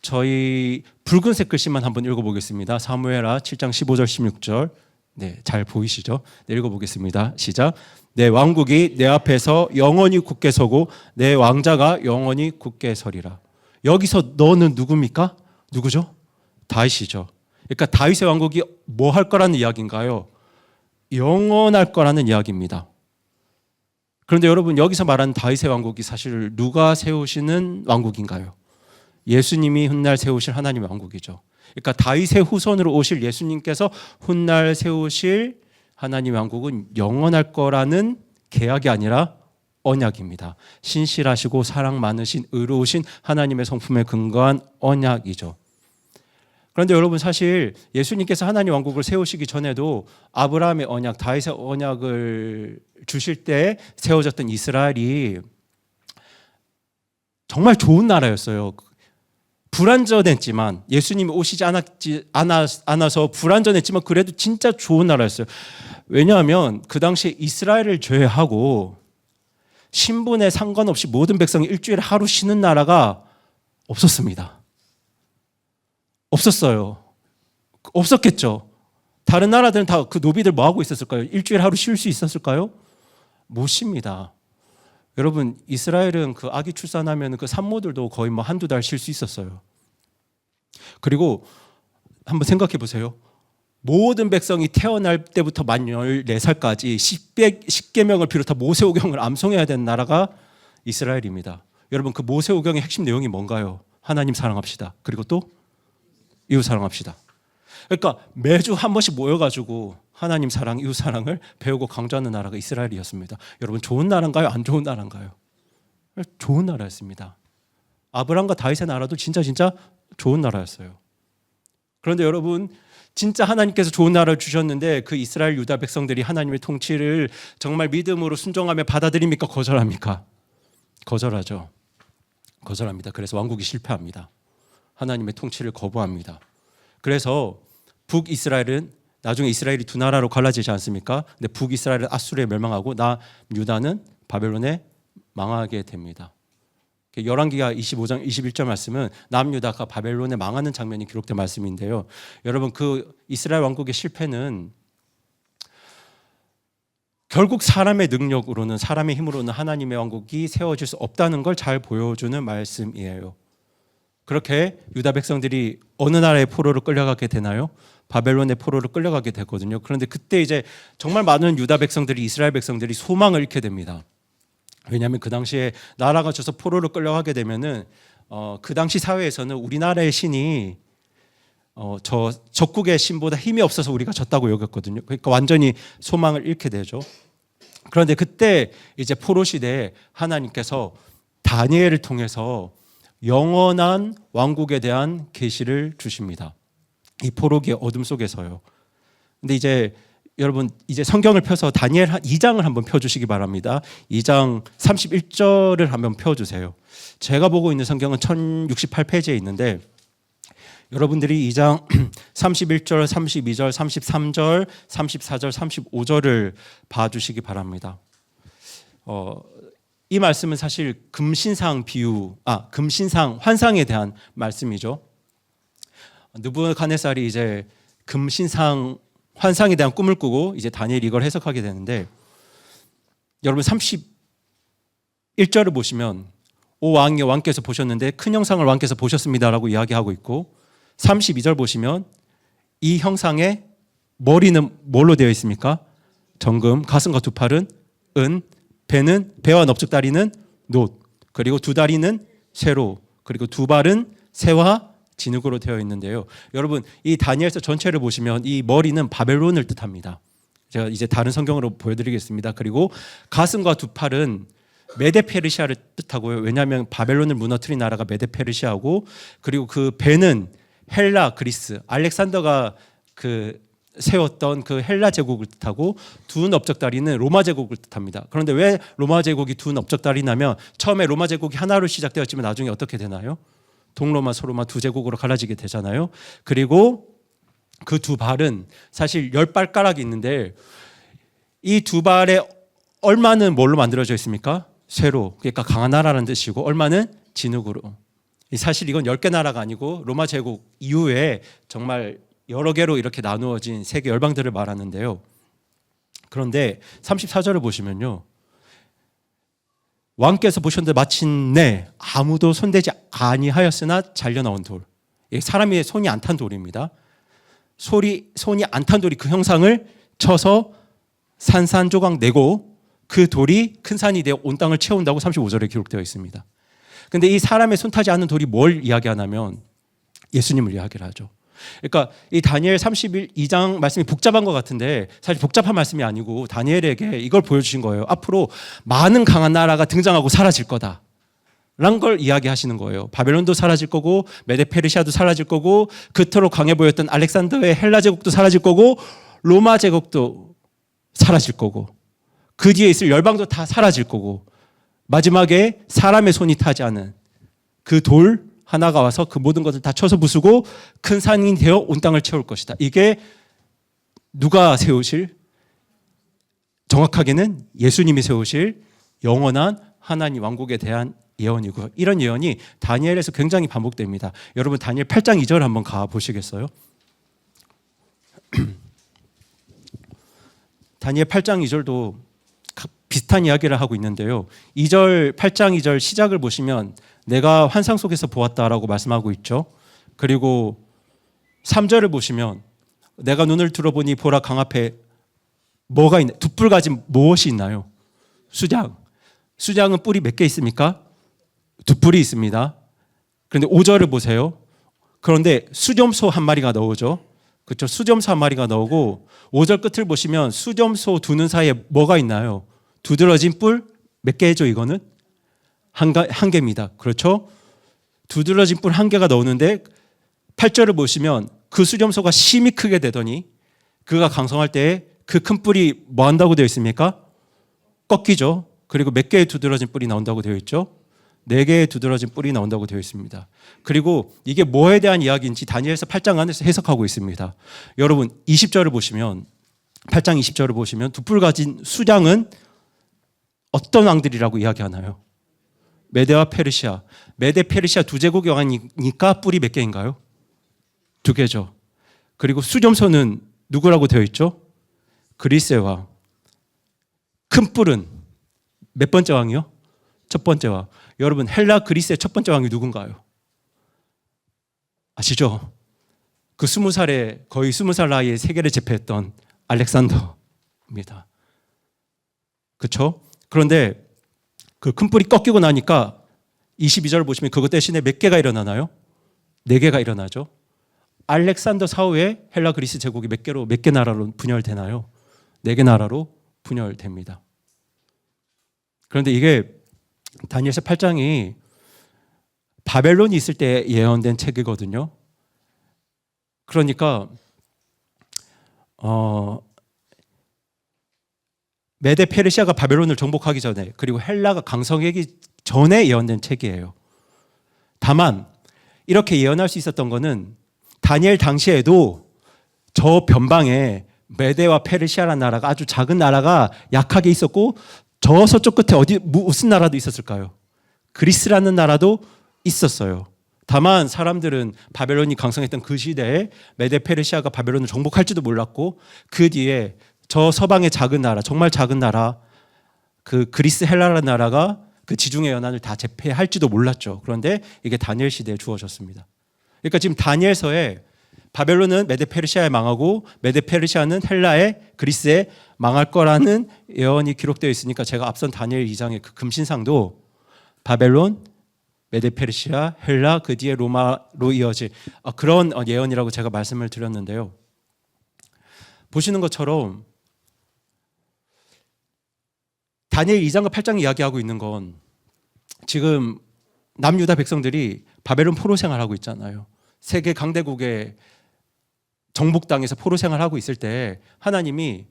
저희 붉은색 글씨만 한번 읽어보겠습니다. 사무엘하 7장 15절 16절. 네, 잘 보이시죠? 네, 읽어보겠습니다. 시작. 내 왕국이 내 앞에서 영원히 굳게 서고 내 왕자가 영원히 굳게 서리라. 여기서 너는 누굽니까? 누구죠? 다윗이죠. 그러니까 다윗의 왕국이 뭐 할 거라는 이야기인가요? 영원할 거라는 이야기입니다. 그런데 여러분 여기서 말하는 다윗의 왕국이 사실 누가 세우시는 왕국인가요? 예수님이 훗날 세우실 하나님의 왕국이죠. 그러니까 다윗의 후손으로 오실 예수님께서 훗날 세우실 하나님의 왕국은 영원할 거라는 계약이 아니라 언약입니다. 신실하시고 사랑 많으신 의로우신 하나님의 성품에 근거한 언약이죠. 그런데 여러분 사실 예수님께서 하나님 왕국을 세우시기 전에도 아브라함의 언약, 다윗의 언약을 주실 때 세워졌던 이스라엘이 정말 좋은 나라였어요. 불완전했지만 예수님이 오시지 않아서 불완전했지만 그래도 진짜 좋은 나라였어요. 왜냐하면 그 당시에 이스라엘을 제외하고 신분에 상관없이 모든 백성이 일주일에 하루 쉬는 나라가 없었습니다. 없었어요. 없었겠죠. 다른 나라들은 다 그 노비들 뭐 하고 있었을까요? 일주일에 하루 쉴 수 있었을까요? 못 쉽니다. 여러분 이스라엘은 그 아기 출산하면 그 산모들도 거의 뭐 한두 달 쉴 수 있었어요. 그리고 한번 생각해 보세요. 모든 백성이 태어날 때부터 만 14살까지 10계명을 비롯한 모세오경을 암송해야 되는 나라가 이스라엘입니다. 여러분 그 모세오경의 핵심 내용이 뭔가요? 하나님 사랑합시다. 그리고 또 이웃 사랑합시다. 그러니까 매주 한 번씩 모여가지고 하나님 사랑, 이웃 사랑을 배우고 강조하는 나라가 이스라엘이었습니다. 여러분 좋은 나라인가요? 안 좋은 나라인가요? 좋은 나라였습니다. 아브라함과 다윗의 나라도 진짜 좋은 나라였어요. 그런데 여러분 진짜 하나님께서 좋은 나라를 주셨는데 그 이스라엘 유다 백성들이 하나님의 통치를 정말 믿음으로 순종하며 받아들입니까? 거절합니까? 거절하죠. 거절합니다. 그래서 왕국이 실패합니다. 하나님의 통치를 거부합니다. 그래서 북이스라엘은 나중에 이스라엘이 두 나라로 갈라지지 않습니까? 근데 북이스라엘은 아수르에 멸망하고 남유다는 바벨론에 망하게 됩니다. 열왕기하 25장 21절 말씀은 남유다가 바벨론에 망하는 장면이 기록된 말씀인데요. 여러분 그 이스라엘 왕국의 실패는 결국 사람의 능력으로는 사람의 힘으로는 하나님의 왕국이 세워질 수 없다는 걸 잘 보여주는 말씀이에요. 그렇게 유다 백성들이 어느 나라의 포로로 끌려가게 되나요? 바벨론의 포로로 끌려가게 되거든요. 그런데 그때 이제 정말 많은 유다 백성들이 이스라엘 백성들이 소망을 잃게 됩니다. 왜냐하면 그 당시에 나라가 져서 포로로 끌려가게 되면은 그 당시 사회에서는 우리나라의 신이 저 적국의 신보다 힘이 없어서 우리가 졌다고 여겼거든요. 그러니까 완전히 소망을 잃게 되죠. 그런데 그때 이제 포로 시대에 하나님께서 다니엘을 통해서 영원한 왕국에 대한 계시를 주십니다. 이 포로기의 어둠 속에서요. 근데 이제 여러분 이제 성경을 펴서 다니엘 2장을 한번 펴주시기 바랍니다. 2장 31절을 한번 펴주세요. 제가 보고 있는 성경은 1068페이지에 있는데 여러분들이 2장 31절, 32절, 33절, 34절, 35절을 봐주시기 바랍니다. 이 말씀은 사실 금신상 환상에 대한 말씀이죠. 느부갓네살이 이제 금신상 환상에 대한 꿈을 꾸고 이제 다니엘이 이걸 해석하게 되는데 여러분 31절을 보시면 오 왕이여 왕께서 보셨는데 큰 형상을 왕께서 보셨습니다라고 이야기하고 있고 32절 보시면 이 형상의 머리는 뭘로 되어 있습니까? 정금, 가슴과 두 팔은 은, 배와 넙죽다리는 놋, 그리고 두 다리는 쇠로, 그리고 두 발은 새와 진흙으로 되어 있는데요. 여러분 이 다니엘서 전체를 보시면 이 머리는 바벨론을 뜻합니다. 제가 이제 다른 성경으로 보여드리겠습니다. 그리고 가슴과 두 팔은 메데페르시아를 뜻하고요. 왜냐하면 바벨론을 무너뜨린 나라가 메데페르시아고, 그리고 그 배는 헬라, 그리스, 알렉산더가 그 세웠던 그 헬라 제국을 뜻하고, 두 넓적다리는 로마 제국을 뜻합니다. 그런데 왜 로마 제국이 두 넓적다리냐면 처음에 로마 제국이 하나로 시작되었지만 나중에 어떻게 되나요? 동로마, 소로마 두 제국으로 갈라지게 되잖아요. 그리고 그 두 발은 사실 10발가락이 있는데 이 두 발에 얼마는 뭘로 만들어져 있습니까? 쇠로, 그러니까 강한 나라라는 뜻이고, 얼마는 진흙으로. 사실 이건 10개 나라가 아니고 로마 제국 이후에 정말 여러 개로 이렇게 나누어진 세계 열방들을 말하는데요. 그런데 34절을 보시면요, 왕께서 보셨는데 마침내 아무도 손대지 아니하였으나 잘려나온 돌. 사람이 손이 안 탄 돌입니다. 손이 안 탄 돌이 그 형상을 쳐서 산산조각 내고 그 돌이 큰 산이 되어 온 땅을 채운다고 35절에 기록되어 있습니다. 근데 이 사람의 손 타지 않는 돌이 뭘 이야기하냐면 예수님을 이야기를 하죠. 그러니까 이 다니엘 32장 말씀이 복잡한 것 같은데 사실 복잡한 말씀이 아니고 다니엘에게 이걸 보여주신 거예요. 앞으로 많은 강한 나라가 등장하고 사라질 거다 라는 걸 이야기하시는 거예요. 바벨론도 사라질 거고, 메데페르시아도 사라질 거고, 그토록 강해 보였던 알렉산더의 헬라 제국도 사라질 거고, 로마 제국도 사라질 거고, 그 뒤에 있을 열방도 다 사라질 거고, 마지막에 사람의 손이 타지 않은 그 돌 하나가 와서 그 모든 것을 다 쳐서 부수고 큰 산이 되어 온 땅을 채울 것이다. 이게 누가 세우실? 정확하게는 예수님이 세우실 영원한 하나님 왕국에 대한 예언이고요. 이런 예언이 다니엘에서 굉장히 반복됩니다. 여러분 다니엘 8장 2절 한번 가보시겠어요? 다니엘 8장 2절도 비슷한 이야기를 하고 있는데요. 8장 2절 시작을 보시면 내가 환상 속에서 보았다라고 말씀하고 있죠. 그리고 3절을 보시면 내가 눈을 들어보니 보라 강 앞에 뭐가 있나? 두 뿔 가진 무엇이 있나요? 수장. 수장은 뿔이 몇 개 있습니까? 두 뿔이 있습니다. 그런데 5절을 보세요. 그런데 수점소 한 마리가 나오죠. 그렇죠? 수점소 한 마리가 나오고 5절 끝을 보시면 수점소 두 눈 사이에 뭐가 있나요? 두드러진 뿔 몇 개죠? 이거는 한 개입니다. 그렇죠? 두드러진 뿔 한 개가 나오는데 8절을 보시면 그 수점소가 심히 크게 되더니 그가 강성할 때에 그 큰 뿔이 뭐 한다고 되어 있습니까? 꺾이죠. 그리고 몇 개의 두드러진 뿔이 나온다고 되어 있죠? 4개의 두드러진 뿔이 나온다고 되어 있습니다. 그리고 이게 뭐에 대한 이야기인지 다니엘서 8장 안에서 해석하고 있습니다. 여러분 20절을 보시면 8장 20절을 보시면 두 뿔 가진 수장은 어떤 왕들이라고 이야기하나요? 메데와 페르시아. 메데 페르시아 두 제국이 왕이니까 뿔이 몇 개인가요? 2개죠. 그리고 수점소는 누구라고 되어 있죠? 그리스의 왕. 큰 뿔은 몇 번째 왕이요? 첫 번째 왕. 여러분 헬라 그리스의 첫 번째 왕이 누군가요? 아시죠? 그 20살에 거의 20살 나이에 세계를 제패했던 알렉산더입니다. 그렇죠? 그런데 그 큰 뿔이 꺾이고 나니까 22절을 보시면 그것 대신에 몇 개가 일어나나요? 4개가 일어나죠. 알렉산더 사후에 헬라 그리스 제국이 몇 개 나라로 분열되나요? 4개 나라로 분열됩니다. 그런데 이게 다니엘서 8장이 바벨론이 있을 때 예언된 책이거든요. 그러니까 메데 페르시아가 바벨론을 정복하기 전에 그리고 헬라가 강성하기 전에 예언된 책이에요. 다만 이렇게 예언할 수 있었던 것은 다니엘 당시에도 저 변방에 메데와 페르시아라는 나라가 아주 작은 나라가 약하게 있었고 저 서쪽 끝에 무슨 나라도 있었을까요? 그리스라는 나라도 있었어요. 다만 사람들은 바벨론이 강성했던 그 시대에 메데 페르시아가 바벨론을 정복할지도 몰랐고 그 뒤에 저 서방의 작은 나라, 정말 작은 나라, 그 그리스 헬라라는 나라가 그 지중해 연안을 다 제패할지도 몰랐죠. 그런데 이게 다니엘 시대에 주어졌습니다. 그러니까 지금 다니엘서에 바벨론은 메데 페르시아에 망하고 메데 페르시아는 헬라의 그리스에 망할 거라는 예언이 기록되어 있으니까 제가 앞선 다니엘 2장의 그 금신상도 바벨론, 메데 페르시아, 헬라, 그 뒤에 로마로 이어질 그런 예언이라고 제가 말씀을 드렸는데요. 보시는 것처럼 다니엘 2장과 8장이 이야기하고 있는 건 지금 남유다 백성들이 바벨론 포로 생활하고 있잖아요. 세계 강대국의 정복 땅에서 포로 생활하고 있을 때 하나님이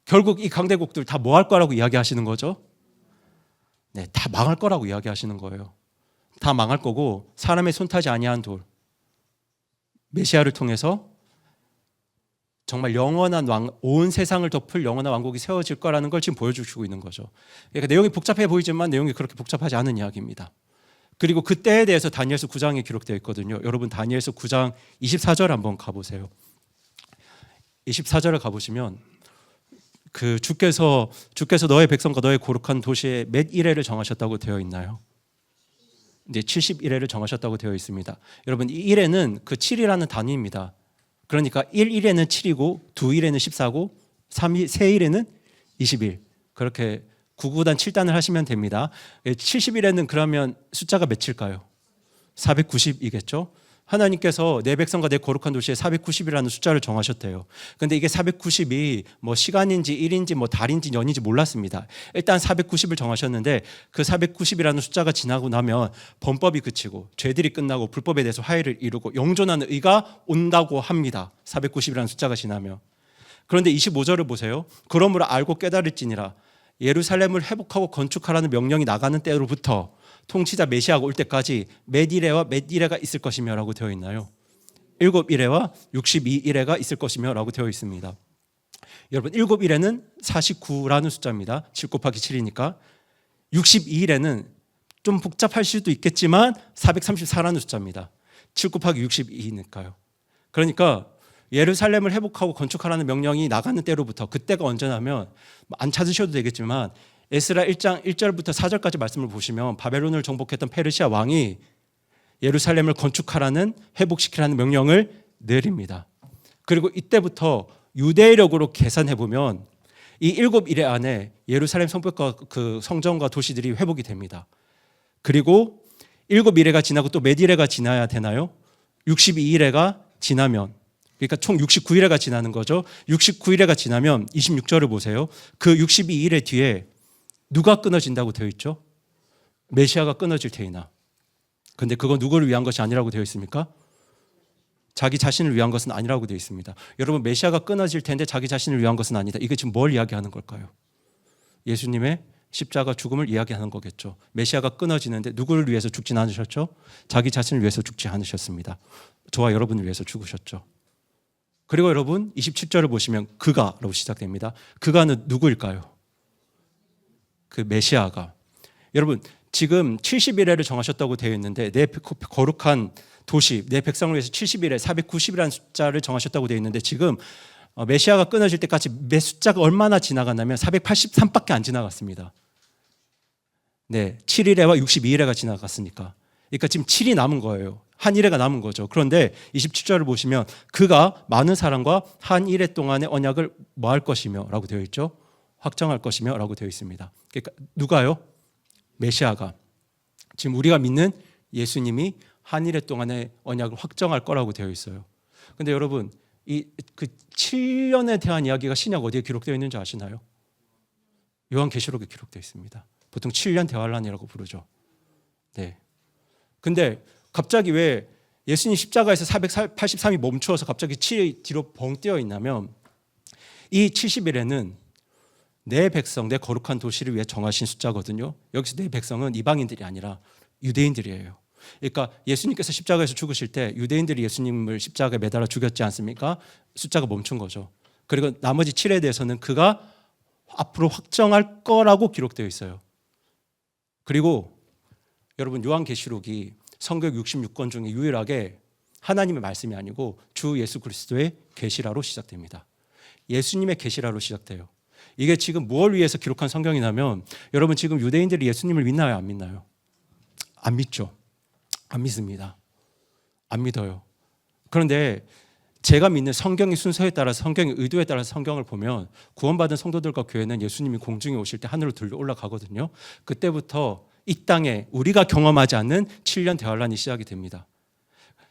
결국 이 강대국들 다 뭐 할 거라고 이야기하시는 거죠? 네, 다 망할 거라고 이야기하시는 거예요. 다 망할 거고 사람의 손타지 아니한 돌, 메시아를 통해서 정말 영원한 온 세상을 덮을 영원한 왕국이 세워질 거라는 걸 지금 보여주시고 있는 거죠. 그러니까 내용이 복잡해 보이지만 내용이 그렇게 복잡하지 않은 이야기입니다. 그리고 그때에 대해서 다니엘서 9장에 기록되어 있거든요. 여러분 다니엘서 9장 24절 한번 가보세요. 24절을 가보시면 그 주께서 너의 백성과 너의 거룩한 도시에 몇 일회를 정하셨다고 되어 있나요? 이제 70일회를 정하셨다고 되어 있습니다. 여러분 이 일회는 그 7이라는 단위입니다. 그러니까 1일에는 7이고 2일에는 14고 3일에는 20일. 그렇게 9구단 7단을 하시면 됩니다. 70일에는 그러면 숫자가 몇일까요? 490이겠죠? 하나님께서 내 백성과 내 거룩한 도시에 490이라는 숫자를 정하셨대요. 근데 이게 490이 뭐 시간인지 일인지 뭐 달인지 년인지 몰랐습니다. 일단 490을 정하셨는데 그 490이라는 숫자가 지나고 나면 범법이 그치고 죄들이 끝나고 불법에 대해서 화해를 이루고 영존하는 의가 온다고 합니다. 490이라는 숫자가 지나면. 그런데 25절을 보세요. 그러므로 알고 깨달을지니라 예루살렘을 회복하고 건축하라는 명령이 나가는 때로부터 통치자 메시아가 올 때까지 몇 일회와 몇 일회가 있을 것이며 라고 되어 있나요? 7일회와 62일회가 있을 것이며 라고 되어 있습니다. 여러분 7일회는 49라는 숫자입니다. 7 곱하기 7이니까 62일회는 좀 복잡할 수도 있겠지만 434라는 숫자입니다. 7 곱하기 62니까요. 그러니까 예루살렘을 회복하고 건축하라는 명령이 나가는 때로부터 그때가 언제냐면 안 찾으셔도 되겠지만 에스라 1장 1절부터 4절까지 말씀을 보시면 바벨론을 정복했던 페르시아 왕이 예루살렘을 건축하라는 회복시키라는 명령을 내립니다. 그리고 이때부터 유대력으로 계산해 보면 이 7일의 안에 예루살렘 성벽과 그 성전과 도시들이 회복이 됩니다. 그리고 7일회가 지나고 또 몇 일회가 지나야 되나요? 62일회가 지나면 그러니까 총 69일회가 지나는 거죠. 69일회가 지나면 26절을 보세요. 그 62일회 뒤에 누가 끊어진다고 되어 있죠? 메시아가 끊어질 테이나. 그런데 그건 누구를 위한 것이 아니라고 되어 있습니까? 자기 자신을 위한 것은 아니라고 되어 있습니다. 여러분 메시아가 끊어질 텐데 자기 자신을 위한 것은 아니다. 이게 지금 뭘 이야기하는 걸까요? 예수님의 십자가 죽음을 이야기하는 거겠죠. 메시아가 끊어지는데 누구를 위해서 죽진 않으셨죠? 자기 자신을 위해서 죽지 않으셨습니다. 저와 여러분을 위해서 죽으셨죠. 그리고 여러분 27절을 보시면 그가라고 시작됩니다. 그가는 누구일까요? 그 메시아가. 여러분 지금 70일회를 정하셨다고 되어 있는데 내 거룩한 도시, 내 백성을 위해서 70일회 490이라는 숫자를 정하셨다고 되어 있는데 지금 메시아가 끊어질 때까지 몇 숫자가 얼마나 지나갔냐면 483밖에 안 지나갔습니다. 네, 7일회와 62일회가 지나갔으니까. 그러니까 지금 7이 남은 거예요. 한 일회가 남은 거죠. 그런데 27절을 보시면 그가 많은 사람과 한 일회 동안의 언약을 뭐 할 것이며 라고 되어 있죠. 확정할 것이며 라고 되어 있습니다. 그러니까 누가요? 메시아가. 지금 우리가 믿는 예수님이 한 일회 동안의 언약을 확정할 거라고 되어 있어요. 그런데 여러분 그 7년에 대한 이야기가 신약 어디에 기록되어 있는지 아시나요? 요한계시록에 기록되어 있습니다. 보통 7년 대환란이라고 부르죠. 네. 근데 갑자기 왜 예수님 십자가에서 483이 멈추어서 갑자기 7이 뒤로 벙 뛰어 있냐면 이 70일에는 내 백성, 내 거룩한 도시를 위해 정하신 숫자거든요. 여기서 내 백성은 이방인들이 아니라 유대인들이에요. 그러니까 예수님께서 십자가에서 죽으실 때 유대인들이 예수님을 십자가에 매달아 죽였지 않습니까? 숫자가 멈춘 거죠. 그리고 나머지 7에 대해서는 그가 앞으로 확정할 거라고 기록되어 있어요. 그리고 여러분 요한계시록이 성경 66권 중에 유일하게 하나님의 말씀이 아니고 주 예수 그리스도의 계시라로 시작됩니다. 예수님의 계시라로 시작돼요. 이게 지금 무엇을 위해서 기록한 성경이냐면 여러분 지금 유대인들이 예수님을 믿나요? 안 믿나요? 안 믿죠. 안 믿습니다. 안 믿어요. 그런데 제가 믿는 성경의 순서에 따라서 성경의 의도에 따라서 성경을 보면 구원받은 성도들과 교회는 예수님이 공중에 오실 때 하늘로 들려 올라가거든요. 그때부터 이 땅에 우리가 경험하지 않는 7년 대환란이 시작이 됩니다.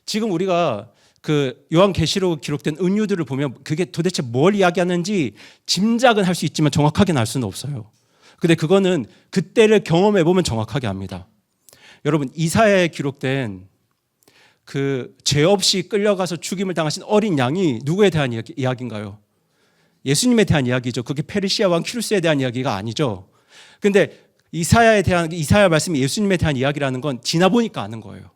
지금 우리가 그 요한계시록 기록된 은유들을 보면 그게 도대체 뭘 이야기하는지 짐작은 할 수 있지만 정확하게는 알 수는 없어요. 근데 그거는 그때를 경험해 보면 정확하게 압니다. 여러분, 이사야에 기록된 그 죄 없이 끌려가서 죽임을 당하신 어린 양이 누구에 대한 이야기인가요? 예수님에 대한 이야기죠. 그게 페르시아 왕 키루스에 대한 이야기가 아니죠. 근데 이사야 말씀이 예수님에 대한 이야기라는 건 지나 보니까 아는 거예요.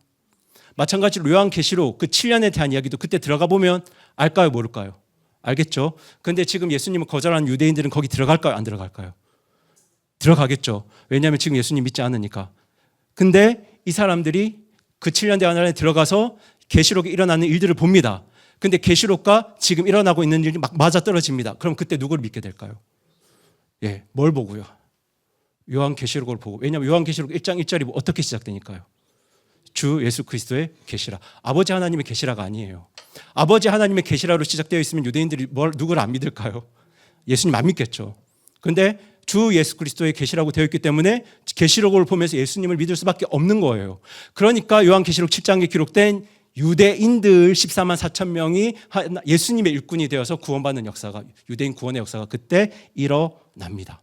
마찬가지로 요한계시록 그 7년에 대한 이야기도 그때 들어가 보면 알까요, 모를까요? 알겠죠. 근데 지금 예수님을 거절하는 유대인들은 거기 들어갈까요, 안 들어갈까요? 들어가겠죠. 왜냐하면 지금 예수님 믿지 않으니까. 근데 이 사람들이 그 7년 대환 안에 들어가서 계시록에 일어나는 일들을 봅니다. 근데 계시록과 지금 일어나고 있는 일이 막 맞아떨어집니다. 그럼 그때 누구를 믿게 될까요? 예, 뭘 보고요? 요한계시록을 보고. 왜냐하면 요한계시록 1장 1절이 어떻게 시작되니까요. 주 예수 그리스도의 계시라. 아버지 하나님의 계시라가 아니에요. 아버지 하나님의 계시라로 시작되어 있으면 유대인들이 누구를 안 믿을까요? 예수님 안 믿겠죠. 근데 주 예수 그리스도의 계시라고 되어 있기 때문에 계시록을 보면서 예수님을 믿을 수밖에 없는 거예요. 그러니까 요한계시록 7장에 기록된 유대인들 14만 4천 명이 예수님의 일꾼이 되어서 구원받는 역사가, 유대인 구원의 역사가 그때 일어납니다.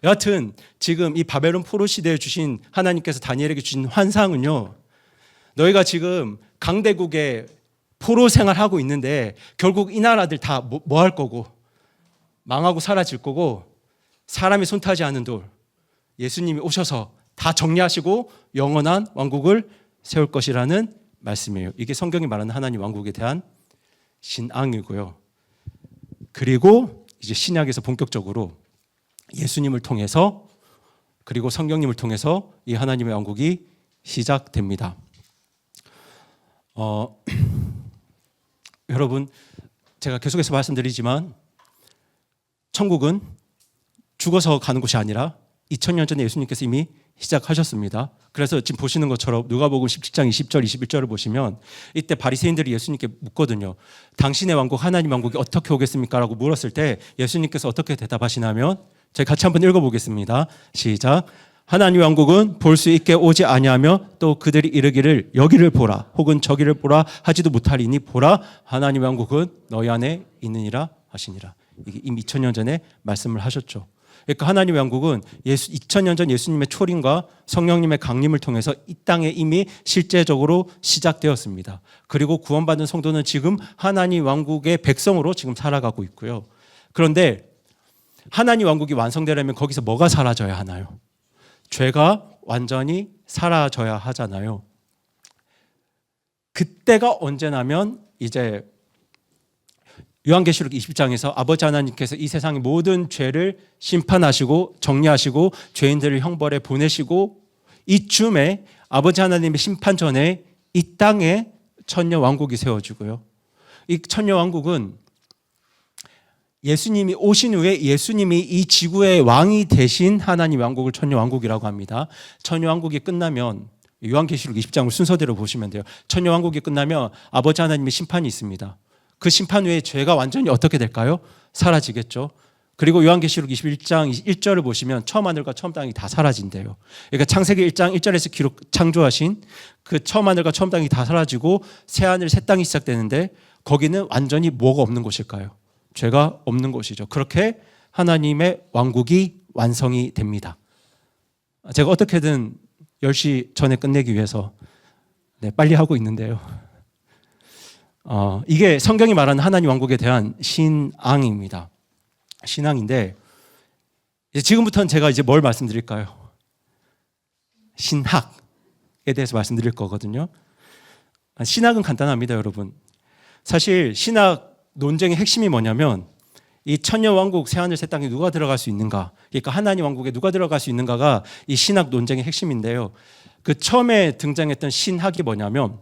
여하튼 지금 이 바벨론 포로 시대에 주신 하나님께서 다니엘에게 주신 환상은요, 너희가 지금 강대국의 포로 생활하고 있는데 결국 이 나라들 다 뭐 할 거고 망하고 사라질 거고, 사람이 손타지 않은 돌 예수님이 오셔서 다 정리하시고 영원한 왕국을 세울 것이라는 말씀이에요. 이게 성경이 말하는 하나님 왕국에 대한 신앙이고요. 그리고 이제 신약에서 본격적으로 예수님을 통해서, 그리고 성령님을 통해서 이 하나님의 왕국이 시작됩니다. 여러분, 제가 계속해서 말씀드리지만 천국은 죽어서 가는 곳이 아니라 2000년 전에 예수님께서 이미 시작하셨습니다. 그래서 지금 보시는 것처럼 누가복음 17장 20절 21절을 보시면 이때 바리새인들이 예수님께 묻거든요. 당신의 왕국, 하나님 왕국이 어떻게 오겠습니까? 라고 물었을 때 예수님께서 어떻게 대답하시냐면, 저희 같이 한번 읽어보겠습니다. 시작. 하나님 왕국은 볼 수 있게 오지 아니하며 또 그들이 이르기를 여기를 보라 혹은 저기를 보라 하지도 못하리니 보라 하나님 왕국은 너희 안에 있느니라 하시니라. 이게 이미 2000년 전에 말씀을 하셨죠. 그러니까 하나님의 왕국은 2000년 전 예수님의 초림과 성령님의 강림을 통해서 이 땅에 이미 실제적으로 시작되었습니다. 그리고 구원받은 성도는 지금 하나님 왕국의 백성으로 지금 살아가고 있고요. 그런데 하나님 왕국이 완성되려면 거기서 뭐가 사라져야 하나요? 죄가 완전히 사라져야 하잖아요. 그때가 언제냐면 이제 요한계시록 20장에서 아버지 하나님께서 이 세상의 모든 죄를 심판하시고 정리하시고 죄인들을 형벌에 보내시고 이쯤에 아버지 하나님의 심판 전에 이 땅에 천년 왕국이 세워지고요. 이 천년 왕국은 예수님이 오신 후에 예수님이 이 지구의 왕이 되신 하나님 왕국을 천년 왕국이라고 합니다. 천년 왕국이 끝나면 요한계시록 20장을 순서대로 보시면 돼요. 천년 왕국이 끝나면 아버지 하나님의 심판이 있습니다. 그 심판 후에 죄가 완전히 어떻게 될까요? 사라지겠죠. 그리고 요한계시록 21장 1절을 보시면 처음 하늘과 처음 땅이 다 사라진대요. 그러니까 창세기 1장 1절에서 창조하신 그 처음 하늘과 처음 땅이 다 사라지고 새 하늘 새 땅이 시작되는데 거기는 완전히 뭐가 없는 곳일까요? 죄가 없는 곳이죠. 그렇게 하나님의 왕국이 완성이 됩니다. 제가 어떻게든 10시 전에 끝내기 위해서 빨리 하고 있는데요. 이게 성경이 말하는 하나님 왕국에 대한 신앙입니다. 신앙인데 지금부터는 제가 이제 뭘 말씀드릴까요? 신학에 대해서 말씀드릴 거거든요. 신학은 간단합니다, 여러분. 사실 신학 논쟁의 핵심이 뭐냐면 이 천년 왕국 새하늘 새 땅에 누가 들어갈 수 있는가, 그러니까 하나님 왕국에 누가 들어갈 수 있는가가 이 신학 논쟁의 핵심인데요. 그 처음에 등장했던 신학이 뭐냐면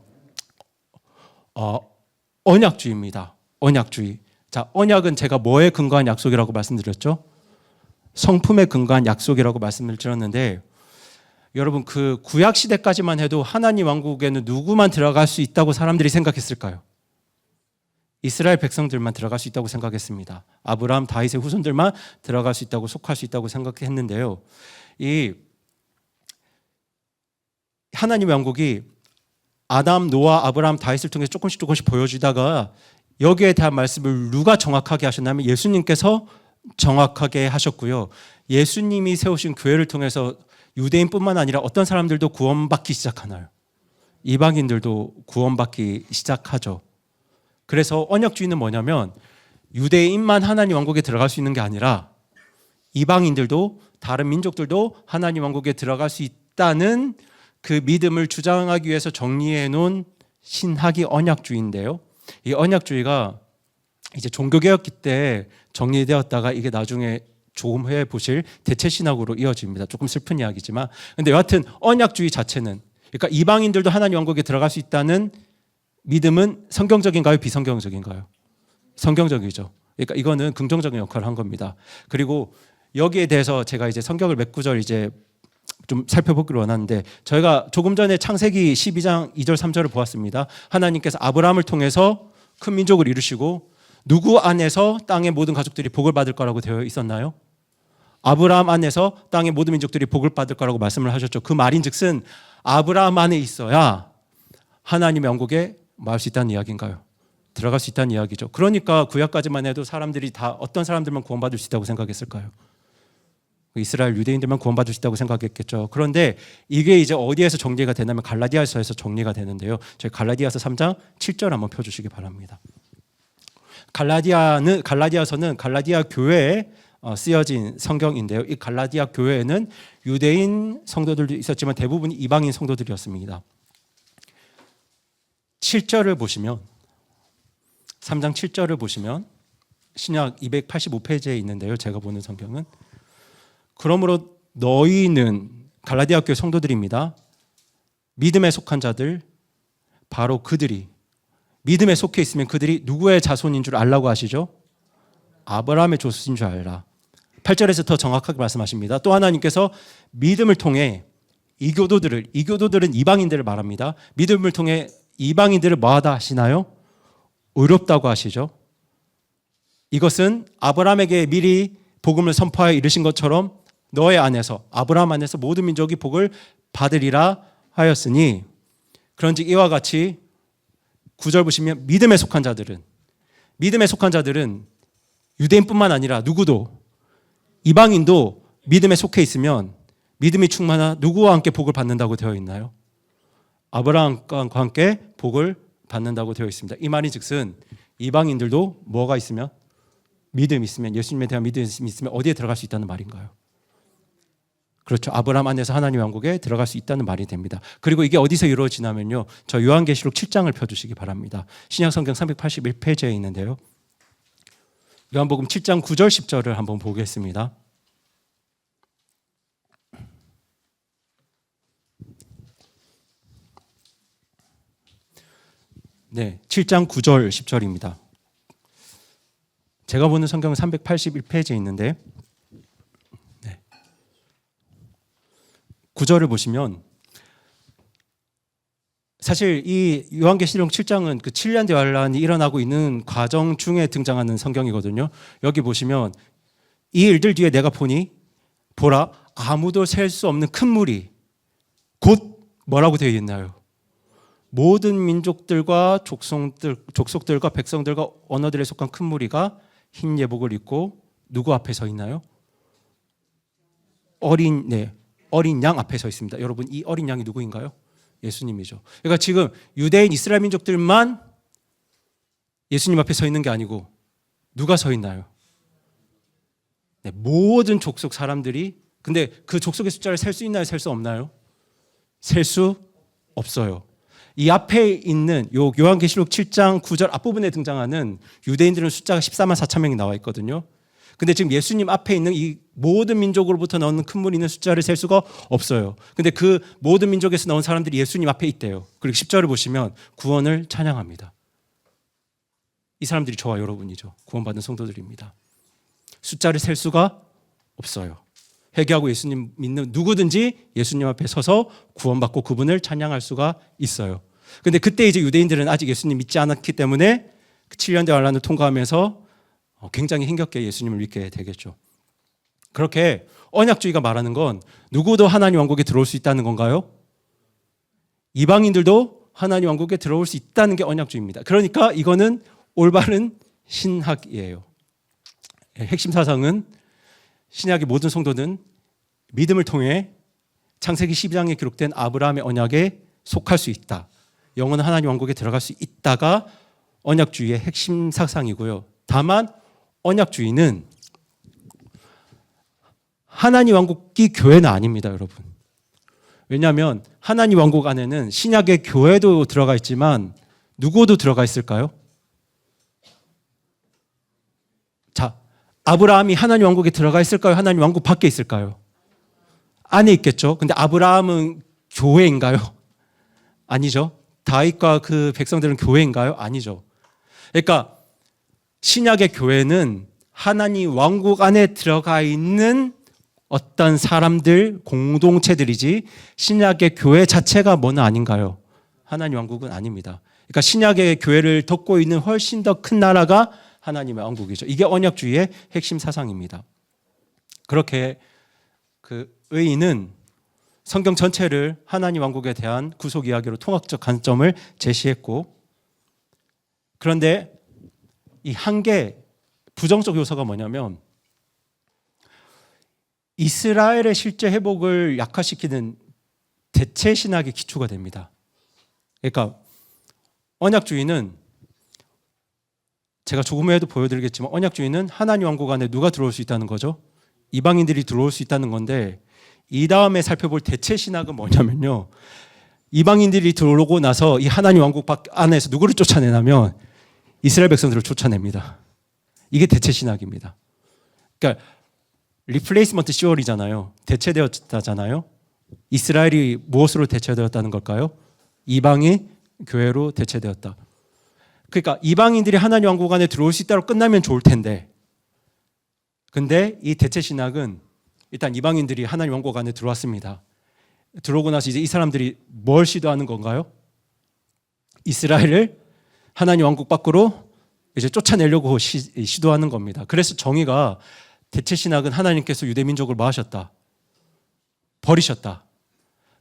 언약주의입니다. 언약주의. 자, 언약은 제가 뭐에 근거한 약속이라고 말씀드렸죠? 성품에 근거한 약속이라고 말씀을 드렸는데, 여러분 그 구약 시대까지만 해도 하나님 왕국에는 누구만 들어갈 수 있다고 사람들이 생각했을까요? 이스라엘 백성들만 들어갈 수 있다고 생각했습니다. 아브라함, 다윗의 후손들만 들어갈 수 있다고, 속할 수 있다고 생각했는데요. 이 하나님의 왕국이 아담, 노아, 아브라함, 다윗을 통해서 조금씩 보여주다가 여기에 대한 말씀을 누가 정확하게 하셨냐면 예수님께서 정확하게 하셨고요. 예수님이 세우신 교회를 통해서 유대인뿐만 아니라 어떤 사람들도 구원받기 시작하나요? 이방인들도 구원받기 시작하죠. 그래서 언약주의는 뭐냐면 유대인만 하나님 왕국에 들어갈 수 있는 게 아니라 이방인들도 다른 민족들도 하나님 왕국에 들어갈 수 있다는 그 믿음을 주장하기 위해서 정리해 놓은 신학이 언약주의인데요. 이 언약주의가 이제 종교개혁기 때 정리되었다가 이게 나중에 조금 후에 보실 대체신학으로 이어집니다. 조금 슬픈 이야기지만 근데 여하튼 언약주의 자체는 그러니까 이방인들도 하나님 왕국에 들어갈 수 있다는 믿음은 성경적인가요? 비성경적인가요? 성경적이죠. 그러니까 이거는 긍정적인 역할을 한 겁니다. 그리고 여기에 대해서 제가 이제 성경을 몇 구절 이제 좀 살펴보기로 원하는데 저희가 조금 전에 창세기 12장 2절 3절을 보았습니다. 하나님께서 아브라함을 통해서 큰 민족을 이루시고 누구 안에서 땅의 모든 가족들이 복을 받을 거라고 되어 있었나요? 아브라함 안에서 땅의 모든 민족들이 복을 받을 거라고 말씀을 하셨죠. 그 말인즉슨 아브라함 안에 있어야 하나님의 왕국에 뭐 할 수 있다는 이야기인가요? 들어갈 수 있다는 이야기죠. 그러니까 구약까지만 해도 사람들이 다 어떤 사람들만 구원받을 수 있다고 생각했을까요? 이스라엘 유대인들만 구원받을 수 있다고 생각했겠죠. 그런데 이게 이제 어디에서 정리가 되냐면 갈라디아서에서 정리가 되는데요. 저희 갈라디아서 3장 7절 한번 펴주시기 바랍니다. 갈라디아서는 갈라디아 교회에 쓰여진 성경인데요. 이 갈라디아 교회에는 유대인 성도들도 있었지만 대부분이 이방인 성도들이었습니다. 7절을 보시면 3장 7절을 보시면 신약 285페이지에 있는데요. 제가 보는 성경은 그러므로 너희는 갈라디아 교회 성도들입니다. 믿음에 속한 자들 바로 그들이 믿음에 속해 있으면 그들이 누구의 자손인 줄 알라고 하시죠? 아브라함의 조수인 줄 알라. 8절에서 더 정확하게 말씀하십니다. 또 하나님께서 믿음을 통해 이교도들은 이방인들을 말합니다. 믿음을 통해 이방인들을 뭐하다 하시나요? 의롭다고 하시죠. 이것은 아브라함에게 미리 복음을 선포하여 이르신 것처럼 너의 안에서 아브라함 안에서 모든 민족이 복을 받으리라 하였으니 그런즉 이와 같이 9절 보시면 믿음에 속한 자들은 유대인뿐만 아니라 누구도 이방인도 믿음에 속해 있으면 믿음이 충만한 누구와 함께 복을 받는다고 되어 있나요? 아브라함과 함께 복을 받는다고 되어 있습니다. 이 말이 즉슨 이방인들도 뭐가 있으면 믿음이 있으면 예수님에 대한 믿음이 있으면 어디에 들어갈 수 있다는 말인가요? 그렇죠. 아브라함 안에서 하나님의 왕국에 들어갈 수 있다는 말이 됩니다. 그리고 이게 어디서 이루어지냐면요. 저 요한계시록 7장을 펴주시기 바랍니다. 신약성경 381페이지에 있는데요. 요한복음 7장 9절 10절을 한번 보겠습니다. 네, 7장 9절 10절입니다. 제가 보는 성경은 381페이지에 있는데 9절을 보시면 사실 이 요한계시록 7장은 그 7년 대환란이 일어나고 있는 과정 중에 등장하는 성경이거든요. 여기 보시면 이 일들 뒤에 내가 보라 아무도 셀 수 없는 큰 물이 곧 뭐라고 되어 있나요? 모든 민족들과 족속들과 백성들과 언어들에 속한 큰 무리가 흰 예복을 입고 누구 앞에 서 있나요? 어린 양 앞에 서 있습니다. 여러분 이 어린 양이 누구인가요? 예수님이죠. 그러니까 지금 유대인 이스라엘 민족들만 예수님 앞에 서 있는 게 아니고 누가 서 있나요? 네, 모든 족속 사람들이 근데 그 족속의 숫자를 셀 수 있나요? 셀 수 없나요? 셀 수 없어요. 이 앞에 있는 요한계시록 7장 9절 앞부분에 등장하는 유대인들은 숫자가 14만 4천 명이 나와 있거든요. 근데 지금 예수님 앞에 있는 이 모든 민족으로부터 나오는 큰 물이 있는 숫자를 셀 수가 없어요. 근데 그 모든 민족에서 나온 사람들이 예수님 앞에 있대요. 그리고 10절을 보시면 구원을 찬양합니다. 이 사람들이 저와 여러분이죠. 구원받은 성도들입니다. 숫자를 셀 수가 없어요. 회개하고 예수님 믿는 누구든지 예수님 앞에 서서 구원받고 그분을 찬양할 수가 있어요. 근데 그때 이제 유대인들은 아직 예수님 믿지 않았기 때문에 7년 대환란을 통과하면서 굉장히 힘겹게 예수님을 믿게 되겠죠. 그렇게 언약주의가 말하는 건 누구도 하나님 왕국에 들어올 수 있다는 건가요? 이방인들도 하나님 왕국에 들어올 수 있다는 게 언약주의입니다. 그러니까 이거는 올바른 신학이에요. 핵심 사상은 신약의 모든 성도는 믿음을 통해 창세기 12장에 기록된 아브라함의 언약에 속할 수 있다. 영원한 하나님 왕국에 들어갈 수 있다가 언약주의의 핵심 사상이고요. 다만 언약주의는 하나님 왕국이 교회는 아닙니다, 여러분. 왜냐하면 하나님 왕국 안에는 신약의 교회도 들어가 있지만 누구도 들어가 있을까요? 자, 아브라함이 하나님 왕국에 들어가 있을까요? 하나님 왕국 밖에 있을까요? 안에 있겠죠. 근데 아브라함은 교회인가요? 아니죠. 다윗과 그 백성들은 교회인가요? 아니죠. 그러니까 신약의 교회는 하나님 왕국 안에 들어가 있는 어떤 사람들, 공동체들이지 신약의 교회 자체가 뭐는 아닌가요? 하나님 왕국은 아닙니다. 그러니까 신약의 교회를 덮고 있는 훨씬 더 큰 나라가 하나님의 왕국이죠. 이게 언약주의의 핵심 사상입니다. 그렇게 그 의인은 성경 전체를 하나님 왕국에 대한 구속 이야기로 통합적 관점을 제시했고, 그런데 이 한계 부정적 요소가 뭐냐면 이스라엘의 실제 회복을 약화시키는 대체 신학이 기초가 됩니다. 그러니까 언약주의는 제가 조금 후에도 보여드리겠지만 언약주의는 하나님 왕국 안에 누가 들어올 수 있다는 거죠? 이방인들이 들어올 수 있다는 건데, 이 다음에 살펴볼 대체 신학은 뭐냐면요, 이방인들이 들어오고 나서 이 하나님 왕국 안에서 누구를 쫓아내냐면 이스라엘 백성들을 쫓아냅니다. 이게 대체 신학입니다. 그러니까 리플레이스먼트 시월이잖아요. 대체되었다잖아요. 이스라엘이 무엇으로 대체되었다는 걸까요? 이방인 교회로 대체되었다. 그러니까 이방인들이 하나님 왕국 안에 들어올 수 있다고 끝나면 좋을 텐데, 근데 이 대체 신학은 일단 이방인들이 하나님 왕국 안에 들어왔습니다. 들어오고 나서 이제 이 사람들이 뭘 시도하는 건가요? 이스라엘을 하나님 왕국 밖으로 이제 쫓아내려고 시도하는 겁니다. 그래서 정의가 대체 신학은 하나님께서 유대 민족을 뭐 하셨다? 버리셨다.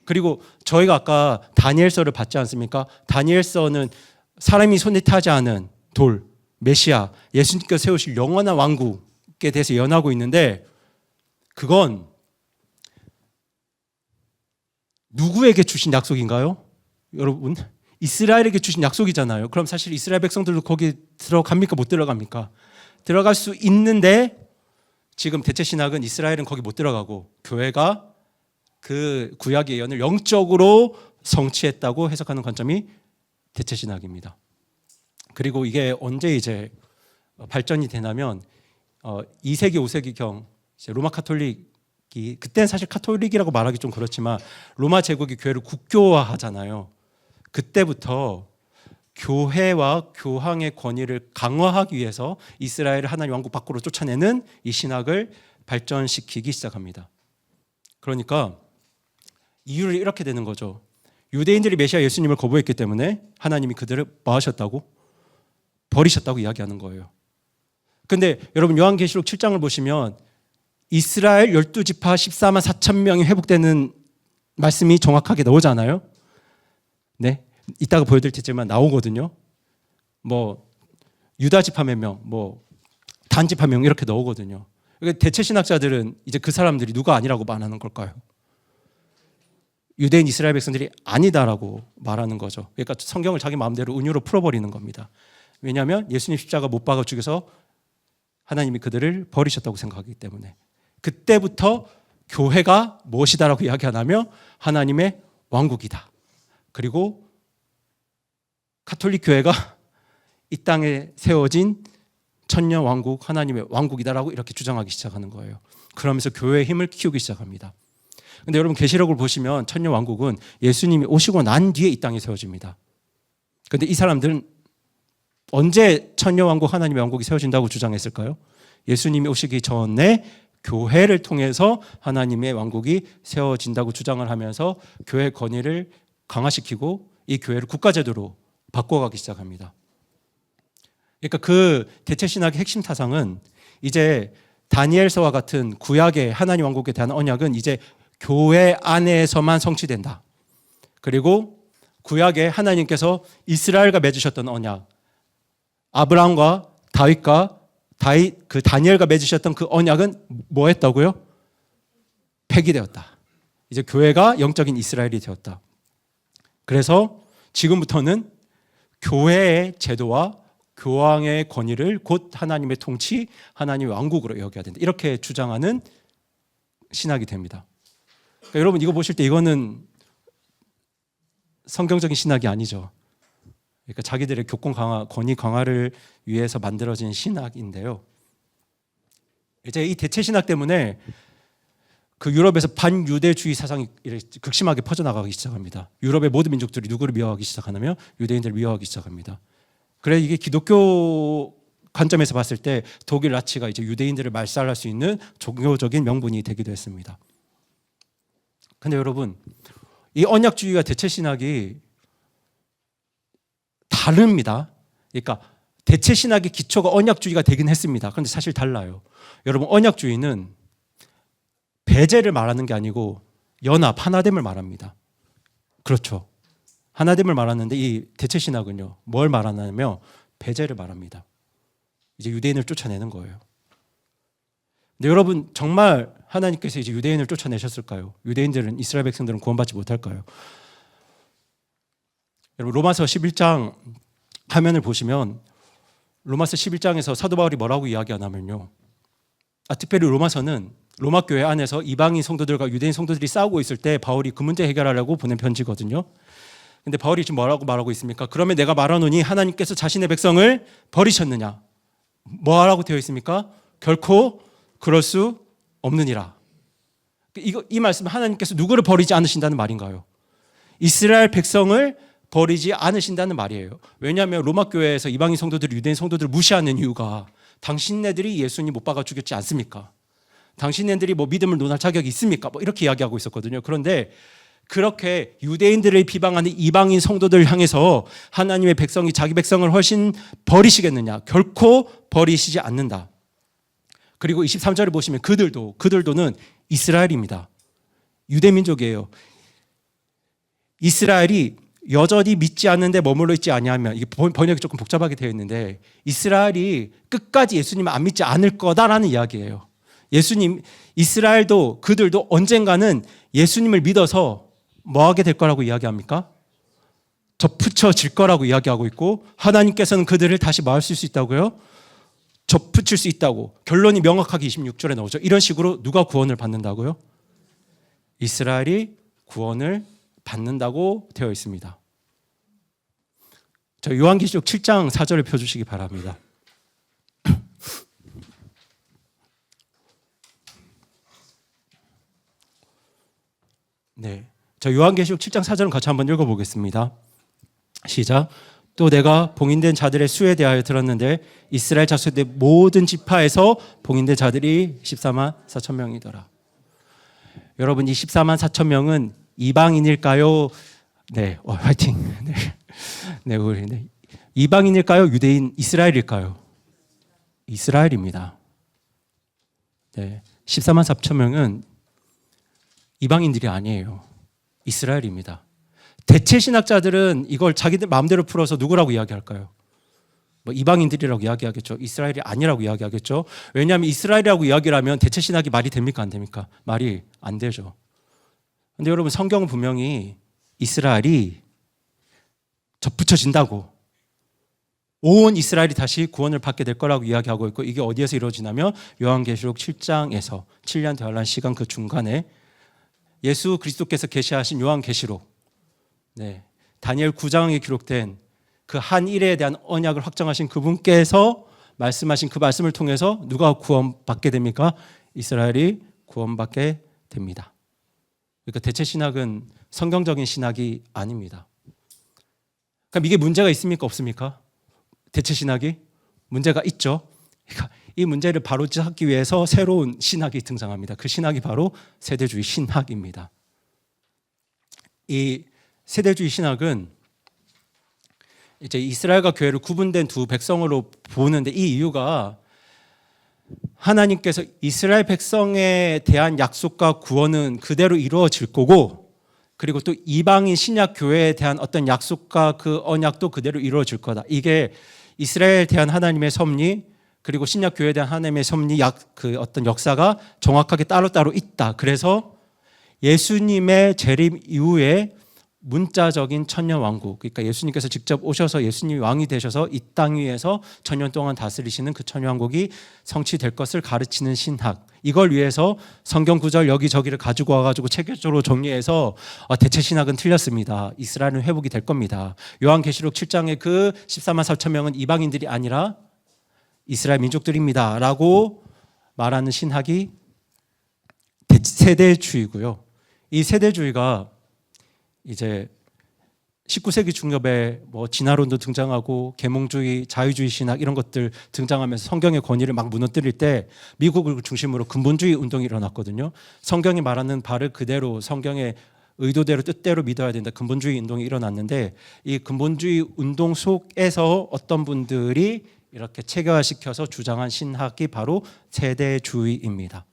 그리고 저희가 아까 다니엘서를 봤지 않습니까? 다니엘서는 사람이 손에 타지 않은 돌, 메시아, 예수님께서 세우실 영원한 왕국에 대해서 예언하고 있는데, 그건 누구에게 주신 약속인가요? 여러분, 이스라엘에게 주신 약속이잖아요. 그럼 사실 이스라엘 백성들도 거기 들어갑니까? 못 들어갑니까? 들어갈 수 있는데 지금 대체 신학은 이스라엘은 거기 못 들어가고 교회가 그 구약의 예언을 영적으로 성취했다고 해석하는 관점이 대체 신학입니다. 그리고 이게 언제 이제 발전이 되냐면 2세기 5세기경 로마 카톨릭이, 그때는 사실 카톨릭이라고 말하기 좀 그렇지만 로마 제국이 교회를 국교화하잖아요. 그때부터 교회와 교황의 권위를 강화하기 위해서 이스라엘을 하나님 왕국 밖으로 쫓아내는 이 신학을 발전시키기 시작합니다. 그러니까 이유를 이렇게 되는 거죠. 유대인들이 메시아 예수님을 거부했기 때문에 하나님이 그들을 뭐 하셨다고? 버리셨다고 이야기하는 거예요. 근데 여러분 요한계시록 7장을 보시면 이스라엘 12지파 14만 4천 명이 회복되는 말씀이 정확하게 나오잖아요. 네, 이따가 보여드릴 테지만 나오거든요. 뭐 유다 지파 몇 명, 뭐 단 지파 명 이렇게 나오거든요. 대체 신학자들은 이제 그 사람들이 누가 아니라고 말하는 걸까요? 유대인 이스라엘 백성들이 아니다라고 말하는 거죠. 그러니까 성경을 자기 마음대로 은유로 풀어버리는 겁니다. 왜냐하면 예수님 십자가 못 박아 죽여서 하나님이 그들을 버리셨다고 생각하기 때문에. 그때부터 교회가 무엇이다라고 이야기하냐면 하나님의 왕국이다. 그리고 카톨릭 교회가 이 땅에 세워진 천년 왕국, 하나님의 왕국이다라고 이렇게 주장하기 시작하는 거예요. 그러면서 교회의 힘을 키우기 시작합니다. 근데 여러분 계시록을 보시면 천년 왕국은 예수님이 오시고 난 뒤에 이 땅에 세워집니다. 근데 이 사람들은 언제 천년 왕국, 하나님의 왕국이 세워진다고 주장했을까요? 예수님이 오시기 전에 교회를 통해서 하나님의 왕국이 세워진다고 주장을 하면서 교회 권위를 강화시키고 이 교회를 국가제도로 바꿔가기 시작합니다. 그러니까 그 대체 신학의 핵심 사상은 이제 다니엘서와 같은 구약의 하나님 왕국에 대한 언약은 이제 교회 안에서만 성취된다. 그리고 구약에 하나님께서 이스라엘과 맺으셨던 언약, 아브라함과 다윗과 다니엘과 맺으셨던 그 언약은 뭐 했다고요? 폐기되었다. 이제 교회가 영적인 이스라엘이 되었다. 그래서 지금부터는 교회의 제도와 교황의 권위를 곧 하나님의 통치, 하나님의 왕국으로 여겨야 된다. 이렇게 주장하는 신학이 됩니다. 그러니까 여러분 이거 보실 때 이거는 성경적인 신학이 아니죠. 그러니까 자기들의 교권 강화, 권위 강화를 위해서 만들어진 신학인데요. 이제 이 대체 신학 때문에 그 유럽에서 반유대주의 사상이 극심하게 퍼져나가기 시작합니다. 유럽의 모든 민족들이 누구를 미워하기 시작하냐면 유대인들을 미워하기 시작합니다. 그래 이게 기독교 관점에서 봤을 때 독일 나치가 이제 유대인들을 말살할 수 있는 종교적인 명분이 되기도 했습니다. 근데 여러분 이 언약주의와 대체 신학이 다릅니다. 그러니까 대체 신학의 기초가 언약주의가 되긴 했습니다. 그런데 사실 달라요. 여러분 언약주의는 배제를 말하는 게 아니고 연합, 하나됨을 말합니다. 그렇죠. 하나됨을 말하는데 이 대체 신학은요. 뭘 말하냐면 배제를 말합니다. 이제 유대인을 쫓아내는 거예요. 근데 여러분 정말 하나님께서 이제 유대인을 쫓아내셨을까요? 유대인들은 이스라엘 백성들은 구원받지 못할까요? 여러분 로마서 11장 화면을 보시면 로마서 11장에서 사도 바울이 뭐라고 이야기하냐면요. 특별히 로마서는 로마 교회 안에서 이방인 성도들과 유대인 성도들이 싸우고 있을 때 바울이 그 문제 해결하려고 보낸 편지거든요. 근데 바울이 지금 뭐라고 말하고 있습니까? 그러면 내가 말하노니 하나님께서 자신의 백성을 버리셨느냐? 뭐라고 되어 있습니까? 결코 그럴 수 없느니라. 이 말씀은 하나님께서 누구를 버리지 않으신다는 말인가요? 이스라엘 백성을 버리지 않으신다는 말이에요. 왜냐하면 로마 교회에서 이방인 성도들이 유대인 성도들을 무시하는 이유가 당신네들이 예수님 못 박아 죽였지 않습니까? 당신네들이 뭐 믿음을 논할 자격이 있습니까? 뭐 이렇게 이야기하고 있었거든요. 그런데 그렇게 유대인들을 비방하는 이방인 성도들 향해서 하나님의 백성이 자기 백성을 훨씬 버리시겠느냐? 결코 버리시지 않는다. 그리고 23절을 보시면 그들도는 이스라엘입니다. 유대민족이에요. 이스라엘이 여전히 믿지 않는데 머물러 있지 아니하면, 이게 번역이 조금 복잡하게 되어 있는데 이스라엘이 끝까지 예수님을 안 믿지 않을 거다라는 이야기예요. 이스라엘도 그들도 언젠가는 예수님을 믿어서 뭐 하게 될 거라고 이야기합니까? 접붙여질 거라고 이야기하고 있고, 하나님께서는 그들을 다시 뭐 할 수 있다고요? 접붙일 수 있다고. 결론이 명확하게 26절에 나오죠. 이런 식으로 누가 구원을 받는다고요? 이스라엘이 구원을 받는다고 되어 있습니다. 저 요한계시록 7장 4절을 펴주시기 바랍니다. 네, 저 요한계시록 7장 4절은 같이 한번 읽어보겠습니다. 시작. 또 내가 봉인된 자들의 수에 대하여 들었는데 이스라엘 자손의 모든 지파에서 봉인된 자들이 14만 4천 명이더라. 여러분 이 14만 4천 명은 이방인일까요? 네, 화이팅. 네, 우리 이방인일까요? 유대인, 이스라엘일까요? 이스라엘입니다. 네, 14만 4천 명은 이방인들이 아니에요. 이스라엘입니다. 대체 신학자들은 이걸 자기들 마음대로 풀어서 누구라고 이야기할까요? 뭐 이방인들이라고 이야기하겠죠. 이스라엘이 아니라고 이야기하겠죠. 왜냐하면 이스라엘이라고 이야기를 하면 대체 신학이 말이 됩니까? 안 됩니까? 말이 안 되죠. 근데 여러분 성경은 분명히 이스라엘이 접붙여진다고, 온 이스라엘이 다시 구원을 받게 될 거라고 이야기하고 있고, 이게 어디에서 이루어지냐면 요한계시록 7장에서 7년 대환란 시간 그 중간에 예수 그리스도께서 계시하신 요한계시록, 네, 다니엘 9장에 기록된 그 한 일에 대한 언약을 확정하신 그분께서 말씀하신 그 말씀을 통해서 누가 구원받게 됩니까? 이스라엘이 구원받게 됩니다. 그러니까 대체 신학은 성경적인 신학이 아닙니다. 그럼 이게 문제가 있습니까? 없습니까? 대체 신학이 문제가 있죠. 그러니까 이 문제를 바로잡기 위해서 새로운 신학이 등장합니다. 그 신학이 바로 세대주의 신학입니다. 이 세대주의 신학은 이제 이스라엘과 교회를 구분된 두 백성으로 보는데, 이 이유가 하나님께서 이스라엘 백성에 대한 약속과 구원은 그대로 이루어질 거고, 그리고 또 이방인 신약 교회에 대한 어떤 약속과 그 언약도 그대로 이루어질 거다. 이게 이스라엘에 대한 하나님의 섭리, 그리고 신약 교회에 대한 하나님의 섭리, 그 어떤 역사가 정확하게 따로따로 있다. 그래서 예수님의 재림 이후에 문자적인 천년 왕국, 그러니까 예수님께서 직접 오셔서 예수님이 왕이 되셔서 이 땅 위에서 천년 동안 다스리시는 그 천년 왕국이 성취될 것을 가르치는 신학, 이걸 위해서 성경 구절 여기저기를 가지고 와가지고 체계적으로 정리해서 대체 신학은 틀렸습니다. 이스라엘은 회복이 될 겁니다. 요한계시록 7장의 그 14만 4천 명은 이방인들이 아니라 이스라엘 민족들입니다 라고 말하는 신학이 세대주의고요. 이 세대주의가 이제 19세기 중엽에 뭐 진화론도 등장하고 계몽주의, 자유주의 신학 이런 것들 등장하면서 성경의 권위를 막 무너뜨릴 때 미국을 중심으로 근본주의 운동이 일어났거든요. 성경이 말하는 바를 그대로 성경의 의도대로 뜻대로 믿어야 된다. 근본주의 운동이 일어났는데 이 근본주의 운동 속에서 어떤 분들이 이렇게 체계화시켜서 주장한 신학이 바로 세대주의입니다.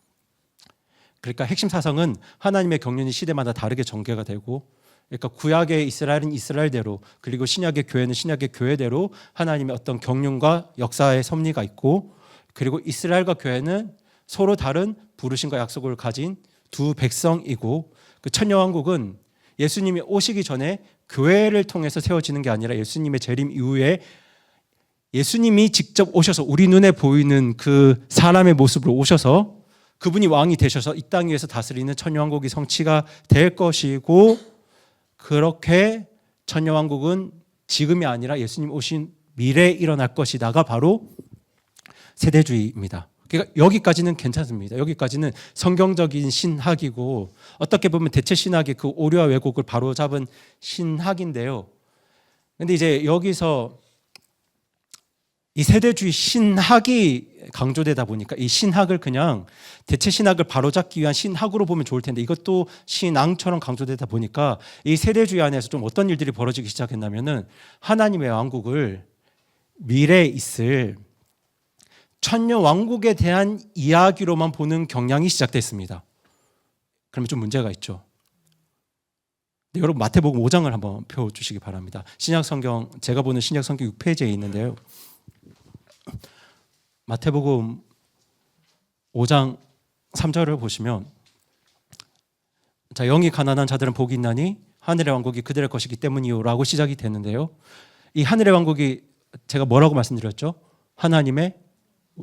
그러니까 핵심 사상은 하나님의 경륜이 시대마다 다르게 전개가 되고, 그러니까 구약의 이스라엘은 이스라엘대로, 그리고 신약의 교회는 신약의 교회대로 하나님의 어떤 경륜과 역사의 섭리가 있고, 그리고 이스라엘과 교회는 서로 다른 부르심과 약속을 가진 두 백성이고, 그 천년왕국은 예수님이 오시기 전에 교회를 통해서 세워지는 게 아니라 예수님의 재림 이후에 예수님이 직접 오셔서 우리 눈에 보이는 그 사람의 모습으로 오셔서 그분이 왕이 되셔서 이 땅 위에서 다스리는 천년왕국이 성취가 될 것이고, 그렇게 천년왕국은 지금이 아니라 예수님 오신 미래에 일어날 것이다가 바로 세대주의입니다. 그러니까 여기까지는 괜찮습니다. 여기까지는 성경적인 신학이고 어떻게 보면 대체 신학의 그 오류와 왜곡을 바로잡은 신학인데요. 근데 이제 여기서 이 세대주의 신학이 강조되다 보니까 이 신학을 그냥 대체 신학을 바로잡기 위한 신학으로 보면 좋을 텐데 이것도 신앙처럼 강조되다 보니까 이 세대주의 안에서 좀 어떤 일들이 벌어지기 시작했냐면은 하나님의 왕국을 미래에 있을 천년 왕국에 대한 이야기로만 보는 경향이 시작됐습니다. 그러면 좀 문제가 있죠. 네, 여러분 마태복음 5장을 한번 펴주시기 바랍니다. 신약성경, 제가 보는 신약성경 6페이지에 있는데요. 마태복음 5장 3절을 보시면, 자, 영이 가난한 자들은 복이 있나니 하늘의 왕국이 그들의 것이기 때문이요 라고 시작이 되는데요. 이 하늘의 왕국이 제가 뭐라고 말씀드렸죠? 하나님의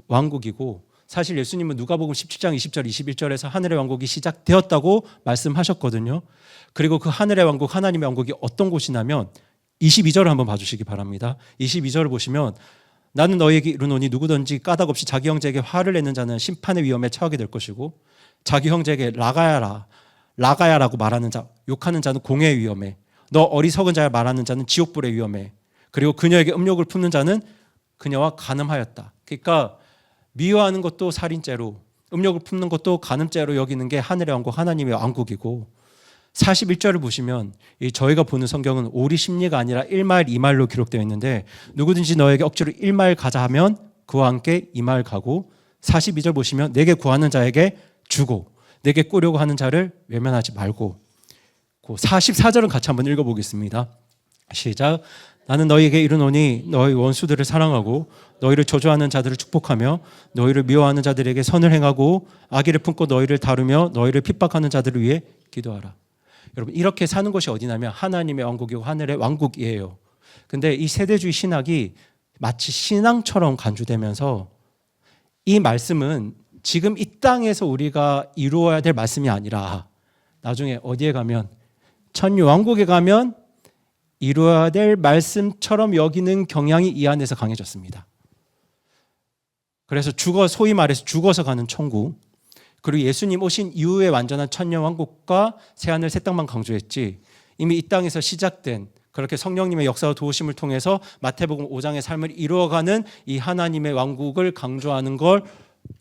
왕국이고, 사실 예수님은 누가복음 17장 20절 21절에서 하늘의 왕국이 시작되었다고 말씀하셨거든요. 그리고 그 하늘의 왕국, 하나님의 왕국이 어떤 곳이냐면 22절을 한번 봐주시기 바랍니다. 22절을 보시면 나는 너희에게 이르노니 누구든지 까닭 없이 자기 형제에게 화를 내는 자는 심판의 위험에 처하게 될 것이고, 자기 형제에게 라가야라고 말하는 자, 욕하는 자는 공회의 위험에, 너 어리석은 자야 말하는 자는 지옥불의 위험에, 그리고 그녀에게 음욕을 품는 자는 그녀와 간음하였다. 그러니까 미워하는 것도 살인죄로, 음욕을 품는 것도 간음죄로 여기는 게 하늘의 왕국, 하나님의 왕국이고, 41절을 보시면 저희가 보는 성경은 오리 십리가 아니라 1마일 2마일로 기록되어 있는데, 누구든지 너에게 억지로 1마일 가자 하면 그와 함께 2마일 가고, 42절 보시면 내게 구하는 자에게 주고 내게 꾸려고 하는 자를 외면하지 말고, 44절은 같이 한번 읽어보겠습니다. 시작. 나는 너희에게 이르노니 너희 원수들을 사랑하고 너희를 저주하는 자들을 축복하며 너희를 미워하는 자들에게 선을 행하고 악의를 품고 너희를 다루며 너희를 핍박하는 자들을 위해 기도하라. 여러분, 이렇게 사는 것이 어디냐면 하나님의 왕국이고 하늘의 왕국이에요. 근데 이 세대주의 신학이 마치 신앙처럼 간주되면서 이 말씀은 지금 이 땅에서 우리가 이루어야 될 말씀이 아니라 나중에 어디에 가면, 천년 왕국에 가면 이루어야 될 말씀처럼 여기는 경향이 이 안에서 강해졌습니다. 그래서 소위 말해서 죽어서 가는 천국, 그리고 예수님 오신 이후에 완전한 천년 왕국과 새하늘 새 땅만 강조했지, 이미 이 땅에서 시작된 그렇게 성령님의 역사와 도우심을 통해서 마태복음 5장의 삶을 이루어가는 이 하나님의 왕국을 강조하는 걸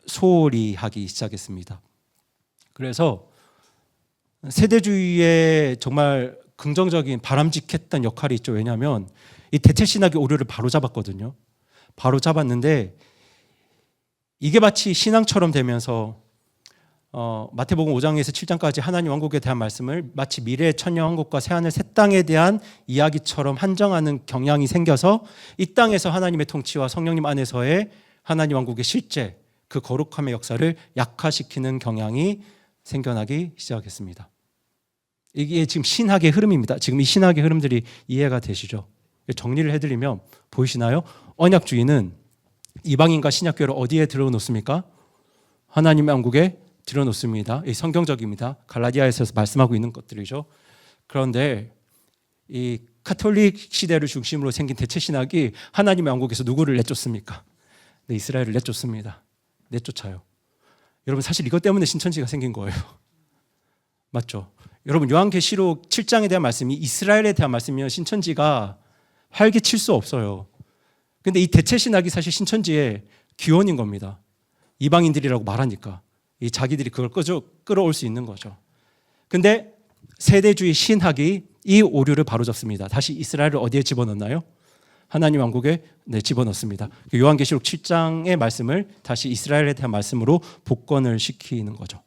소홀히 하기 시작했습니다. 그래서 세대주의의 정말 긍정적인 바람직했던 역할이 있죠. 왜냐하면 이 대체 신학의 오류를 바로 잡았거든요. 바로 잡았는데 이게 마치 신앙처럼 되면서 마태복음 5장에서 7장까지 하나님 왕국에 대한 말씀을 마치 미래의 천년왕국과 새하늘 새 땅에 대한 이야기처럼 한정하는 경향이 생겨서 이 땅에서 하나님의 통치와 성령님 안에서의 하나님 왕국의 실제 그 거룩함의 역사를 약화시키는 경향이 생겨나기 시작했습니다. 이게 지금 신학의 흐름입니다. 지금 이 신학의 흐름들이 이해가 되시죠? 정리를 해드리면 보이시나요? 언약주의는 이방인과 신약교회를 어디에 들어놓습니까? 하나님의 왕국에 들어놓습니다. 이 성경적입니다. 갈라디아에서 말씀하고 있는 것들이죠. 그런데 이 카톨릭 시대를 중심으로 생긴 대체 신학이 하나님의 왕국에서 누구를 내쫓습니까? 네, 이스라엘을 내쫓습니다. 내쫓아요. 여러분 사실 이것 때문에 신천지가 생긴 거예요. 맞죠? 여러분 요한계시록 7장에 대한 말씀이 이스라엘에 대한 말씀이면 신천지가 활기칠 수 없어요. 근데 이 대체 신학이 사실 신천지의 기원인 겁니다. 이방인들이라고 말하니까 이 자기들이 그걸 끌어올 수 있는 거죠. 근데 세대주의 신학이 이 오류를 바로잡습니다. 다시 이스라엘을 어디에 집어넣나요? 하나님 왕국에 집어넣습니다. 요한계시록 7장의 말씀을 다시 이스라엘에 대한 말씀으로 복권을 시키는 거죠.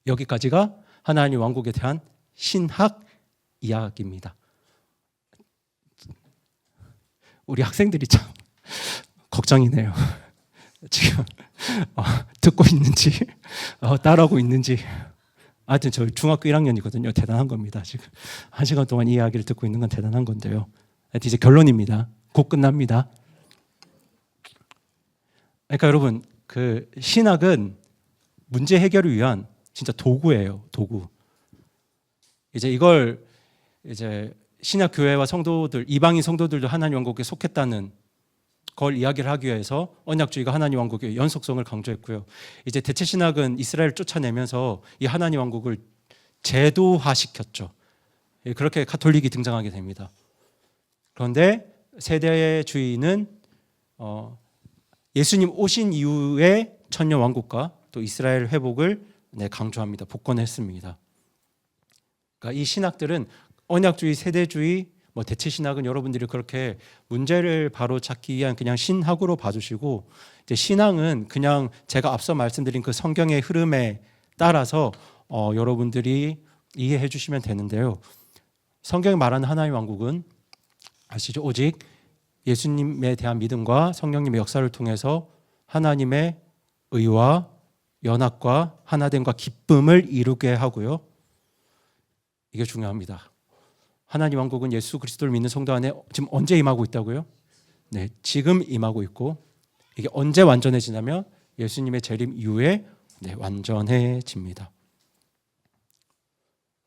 여기까지가 하나님 왕국에 대한 신학 이야기입니다. 우리 학생들이 참 걱정이네요. 지금 듣고 있는지 따라하고 있는지. 하여튼 저 중학교 1학년이거든요. 대단한 겁니다. 지금 1시간 동안 이 이야기를 듣고 있는 건 대단한 건데요. 하여튼 이제 결론입니다. 곧 끝납니다. 그러니까 여러분 그 신학은 문제 해결을 위한 진짜 도구예요. 도구. 이제 이걸 이제 신약 교회와 성도들, 이방인 성도들도 하나님 왕국에 속했다는 걸 이야기를 하기 위해서 언약주의가 하나님 왕국의 연속성을 강조했고요. 이제 대체 신학은 이스라엘을 쫓아내면서 이 하나님 왕국을 제도화시켰죠. 그렇게 가톨릭이 등장하게 됩니다. 그런데 세대주의는 예수님 오신 이후에 천년 왕국과 또 이스라엘 회복을 강조합니다. 복권했습니다. 그러니까 이 신학들은 언약주의, 세대주의, 대체 신학은 여러분들이 그렇게 문제를 바로 찾기 위한 그냥 신학으로 봐주시고, 이제 신앙은 그냥 제가 앞서 말씀드린 그 성경의 흐름에 따라서 여러분들이 이해해 주시면 되는데요. 성경이 말하는 하나님 왕국은 아시죠? 오직 예수님에 대한 믿음과 성령님의 역사를 통해서 하나님의 의와 연합과 하나됨과 기쁨을 이루게 하고요. 이게 중요합니다. 하나님 왕국은 예수 그리스도를 믿는 성도 안에 지금 언제 임하고 있다고요? 네, 지금 임하고 있고, 이게 언제 완전해지냐면 예수님의 재림 이후에 완전해집니다.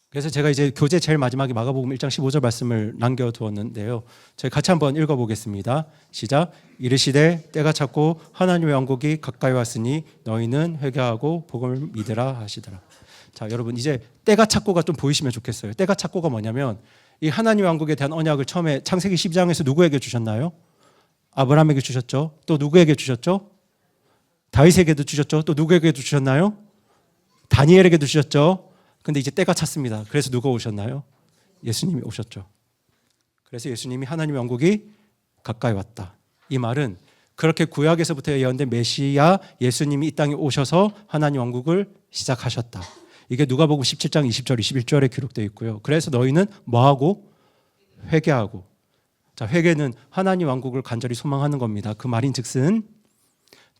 그래서 제가 이제 교재 제일 마지막에 마가복음 1장 15절 말씀을 남겨두었는데요. 저희 같이 한번 읽어보겠습니다. 시작. 이르시되 때가 찼고 하나님의 왕국이 가까이 왔으니 너희는 회개하고 복음을 믿으라 하시더라. 자, 여러분 이제 때가 찼고가 좀 보이시면 좋겠어요. 때가 찼고가 뭐냐면 이 하나님 왕국에 대한 언약을 처음에 창세기 12장에서 누구에게 주셨나요? 아브라함에게 주셨죠. 또 누구에게 주셨죠? 다윗에게도 주셨죠. 또 누구에게도 주셨나요? 다니엘에게도 주셨죠. 근데 이제 때가 찼습니다. 그래서 누가 오셨나요? 예수님이 오셨죠. 그래서 예수님이 하나님의 왕국이 가까이 왔다. 이 말은 그렇게 구약에서부터 예언된 메시아 예수님이 이 땅에 오셔서 하나님 왕국을 시작하셨다. 이게 누가복음 17장 20절 21절에 기록되어 있고요. 그래서 너희는 뭐하고? 회개하고. 자, 회개는 하나님 왕국을 간절히 소망하는 겁니다. 그 말인즉슨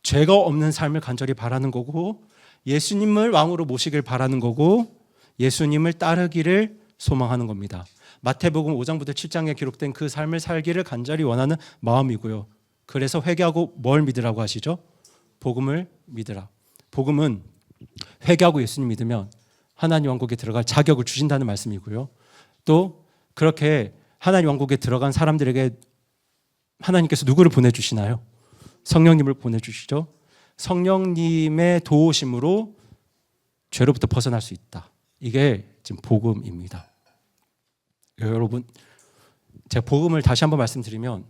죄가 없는 삶을 간절히 바라는 거고, 예수님을 왕으로 모시길 바라는 거고, 예수님을 따르기를 소망하는 겁니다. 마태복음 5장부터 7장에 기록된 그 삶을 살기를 간절히 원하는 마음이고요. 그래서 회개하고 뭘 믿으라고 하시죠? 복음을 믿으라. 복음은 회개하고 예수님 믿으면 하나님 왕국에 들어갈 자격을 주신다는 말씀이고요. 또 그렇게 하나님 왕국에 들어간 사람들에게 하나님께서 누구를 보내주시나요? 성령님을 보내주시죠. 성령님의 도우심으로 죄로부터 벗어날 수 있다. 이게 지금 복음입니다. 여러분, 제가 복음을 다시 한번 말씀드리면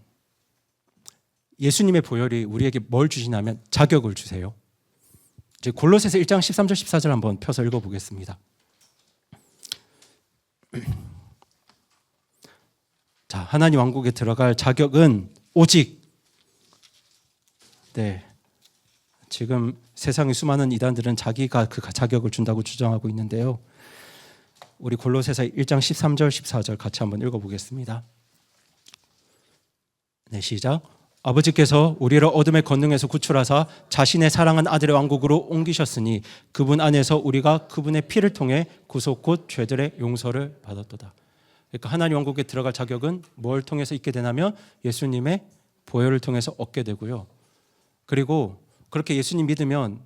예수님의 보혈이 우리에게 뭘 주시냐면 자격을 주세요. 이제 골로새서 1장 13절 14절 한번 펴서 읽어보겠습니다. 자, 하나님 왕국에 들어갈 자격은 오직 지금 세상의 수많은 이단들은 자기가 그 자격을 준다고 주장하고 있는데요. 우리 골로새서 1장 13절 14절 같이 한번 읽어보겠습니다. 네, 시작. 아버지께서 우리를 어둠의 권능에서 구출하사 자신의 사랑한 아들의 왕국으로 옮기셨으니 그분 안에서 우리가 그분의 피를 통해 구속 곧 죄들의 용서를 받았도다. 그러니까 하나님 왕국에 들어갈 자격은 뭘 통해서 있게 되냐면 예수님의 보혈을 통해서 얻게 되고요. 그리고 그렇게 예수님 믿으면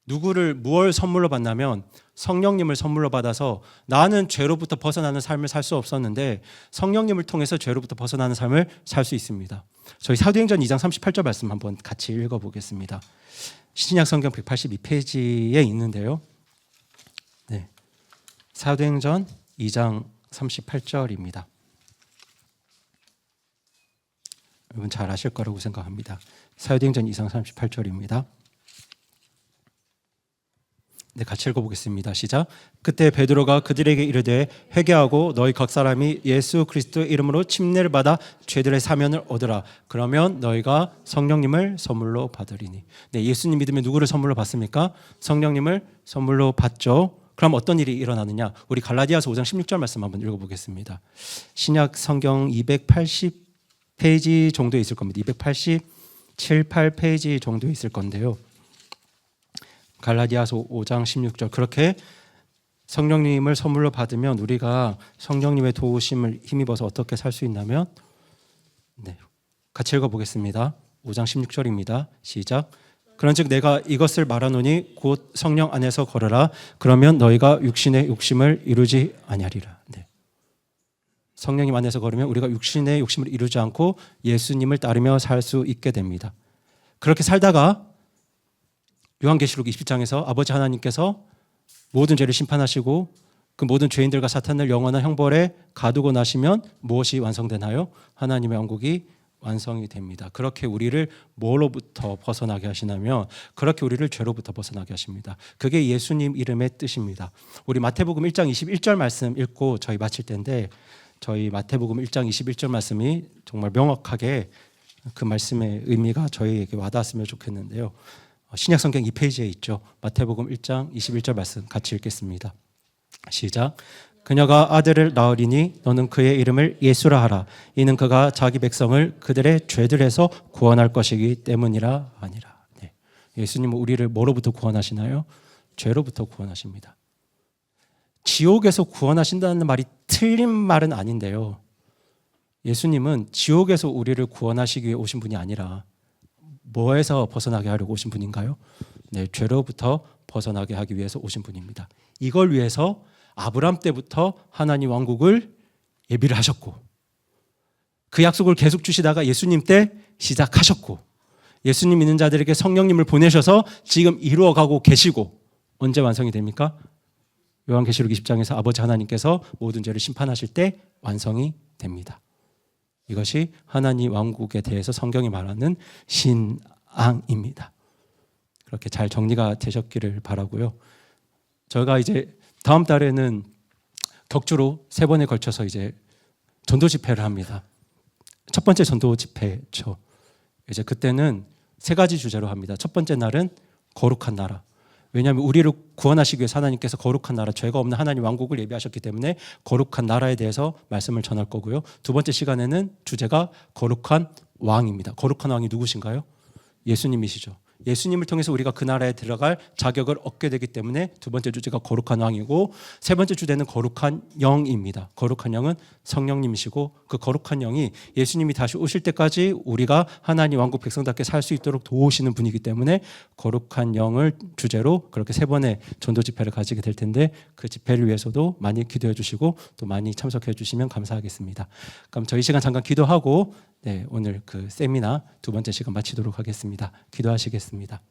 누구를 무엇을 선물로 받냐면 성령님을 선물로 받아서 나는 죄로부터 벗어나는 삶을 살 수 없었는데 성령님을 통해서 죄로부터 벗어나는 삶을 살 수 있습니다. 저희 사도행전 2장 38절 말씀 한번 같이 읽어보겠습니다. 신약 성경 182페이지에 있는데요. 네, 사도행전 2장 38절입니다. 여러분 잘 아실 거라고 생각합니다. 사도행전 2장 38절입니다. 네, 같이 읽어보겠습니다. 시작. 그때 베드로가 그들에게 이르되 회개하고 너희 각 사람이 예수 그리스도의 이름으로 침례를 받아 죄들의 사면을 얻으라. 그러면 너희가 성령님을 선물로 받으리니. 네, 예수님 믿으면 누구를 선물로 받습니까? 성령님을 선물로 받죠. 그럼 어떤 일이 일어나느냐? 우리 갈라디아서 5장 16절 말씀 한번 읽어보겠습니다. 신약 성경 280페이지 정도에 있을 겁니다. 287, 8페이지 정도에 있을 건데요. 갈라디아서 5장 16절. 그렇게 성령님을 선물로 받으면 우리가 성령님의 도우심을 힘입어서 어떻게 살 수 있냐면, 네, 같이 읽어보겠습니다. 5장 16절입니다. 시작. 그런즉 내가 이것을 말하노니 곧 성령 안에서 걸으라. 그러면 너희가 육신의 욕심을 이루지 아니하리라. 네. 성령님 안에서 걸으면 우리가 육신의 욕심을 이루지 않고 예수님을 따르며 살 수 있게 됩니다. 그렇게 살다가 요한계시록 20장에서 아버지 하나님께서 모든 죄를 심판하시고 그 모든 죄인들과 사탄을 영원한 형벌에 가두고 나시면 무엇이 완성되나요? 하나님의 왕국이 완성이 됩니다. 그렇게 우리를 뭐로부터 벗어나게 하시냐면 그렇게 우리를 죄로부터 벗어나게 하십니다. 그게 예수님 이름의 뜻입니다. 우리 마태복음 1장 21절 말씀 읽고 저희 마칠 텐데, 저희 마태복음 1장 21절 말씀이 정말 명확하게 그 말씀의 의미가 저희에게 와닿았으면 좋겠는데요. 신약성경 2페이지에 있죠. 마태복음 1장 21절 말씀 같이 읽겠습니다. 시작. 그녀가 아들을 낳으리니 너는 그의 이름을 예수라 하라. 이는 그가 자기 백성을 그들의 죄들에서 구원할 것이기 때문이라 하니라. 네. 예수님은 우리를 뭐로부터 구원하시나요? 죄로부터 구원하십니다. 지옥에서 구원하신다는 말이 틀린 말은 아닌데요. 예수님은 지옥에서 우리를 구원하시기 위해 오신 분이 아니라 뭐에서 벗어나게 하려고 오신 분인가요? 네, 죄로부터 벗어나게 하기 위해서 오신 분입니다. 이걸 위해서 아브라함 때부터 하나님 왕국을 예비를 하셨고 그 약속을 계속 주시다가 예수님 때 시작하셨고 예수님 믿는 자들에게 성령님을 보내셔서 지금 이루어가고 계시고 언제 완성이 됩니까? 요한계시록 20장에서 아버지 하나님께서 모든 죄를 심판하실 때 완성이 됩니다. 이것이 하나님 왕국에 대해서 성경이 말하는 신앙입니다. 그렇게 잘 정리가 되셨기를 바라고요. 저희가 이제 다음 달에는 격주로 3번에 걸쳐서 이제 전도 집회를 합니다. 첫 번째 전도 집회죠. 이제 그때는 3가지 주제로 합니다. 첫 번째 날은 거룩한 나라. 왜냐하면 우리를 구원하시기 위해서 하나님께서 거룩한 나라, 죄가 없는 하나님 왕국을 예비하셨기 때문에 거룩한 나라에 대해서 말씀을 전할 거고요. 두 번째 시간에는 주제가 거룩한 왕입니다. 거룩한 왕이 누구신가요? 예수님이시죠. 예수님을 통해서 우리가 그 나라에 들어갈 자격을 얻게 되기 때문에 두 번째 주제가 거룩한 왕이고, 세 번째 주제는 거룩한 영입니다. 거룩한 영은 성령님이시고 그 거룩한 영이 예수님이 다시 오실 때까지 우리가 하나님 왕국 백성답게 살 수 있도록 도우시는 분이기 때문에 거룩한 영을 주제로 그렇게 3번의 전도 집회를 가지게 될 텐데, 그 집회를 위해서도 많이 기도해 주시고 또 많이 참석해 주시면 감사하겠습니다. 그럼 저희 시간 잠깐 기도하고 오늘 그 세미나 두 번째 시간 마치도록 하겠습니다. 기도하시겠습니다.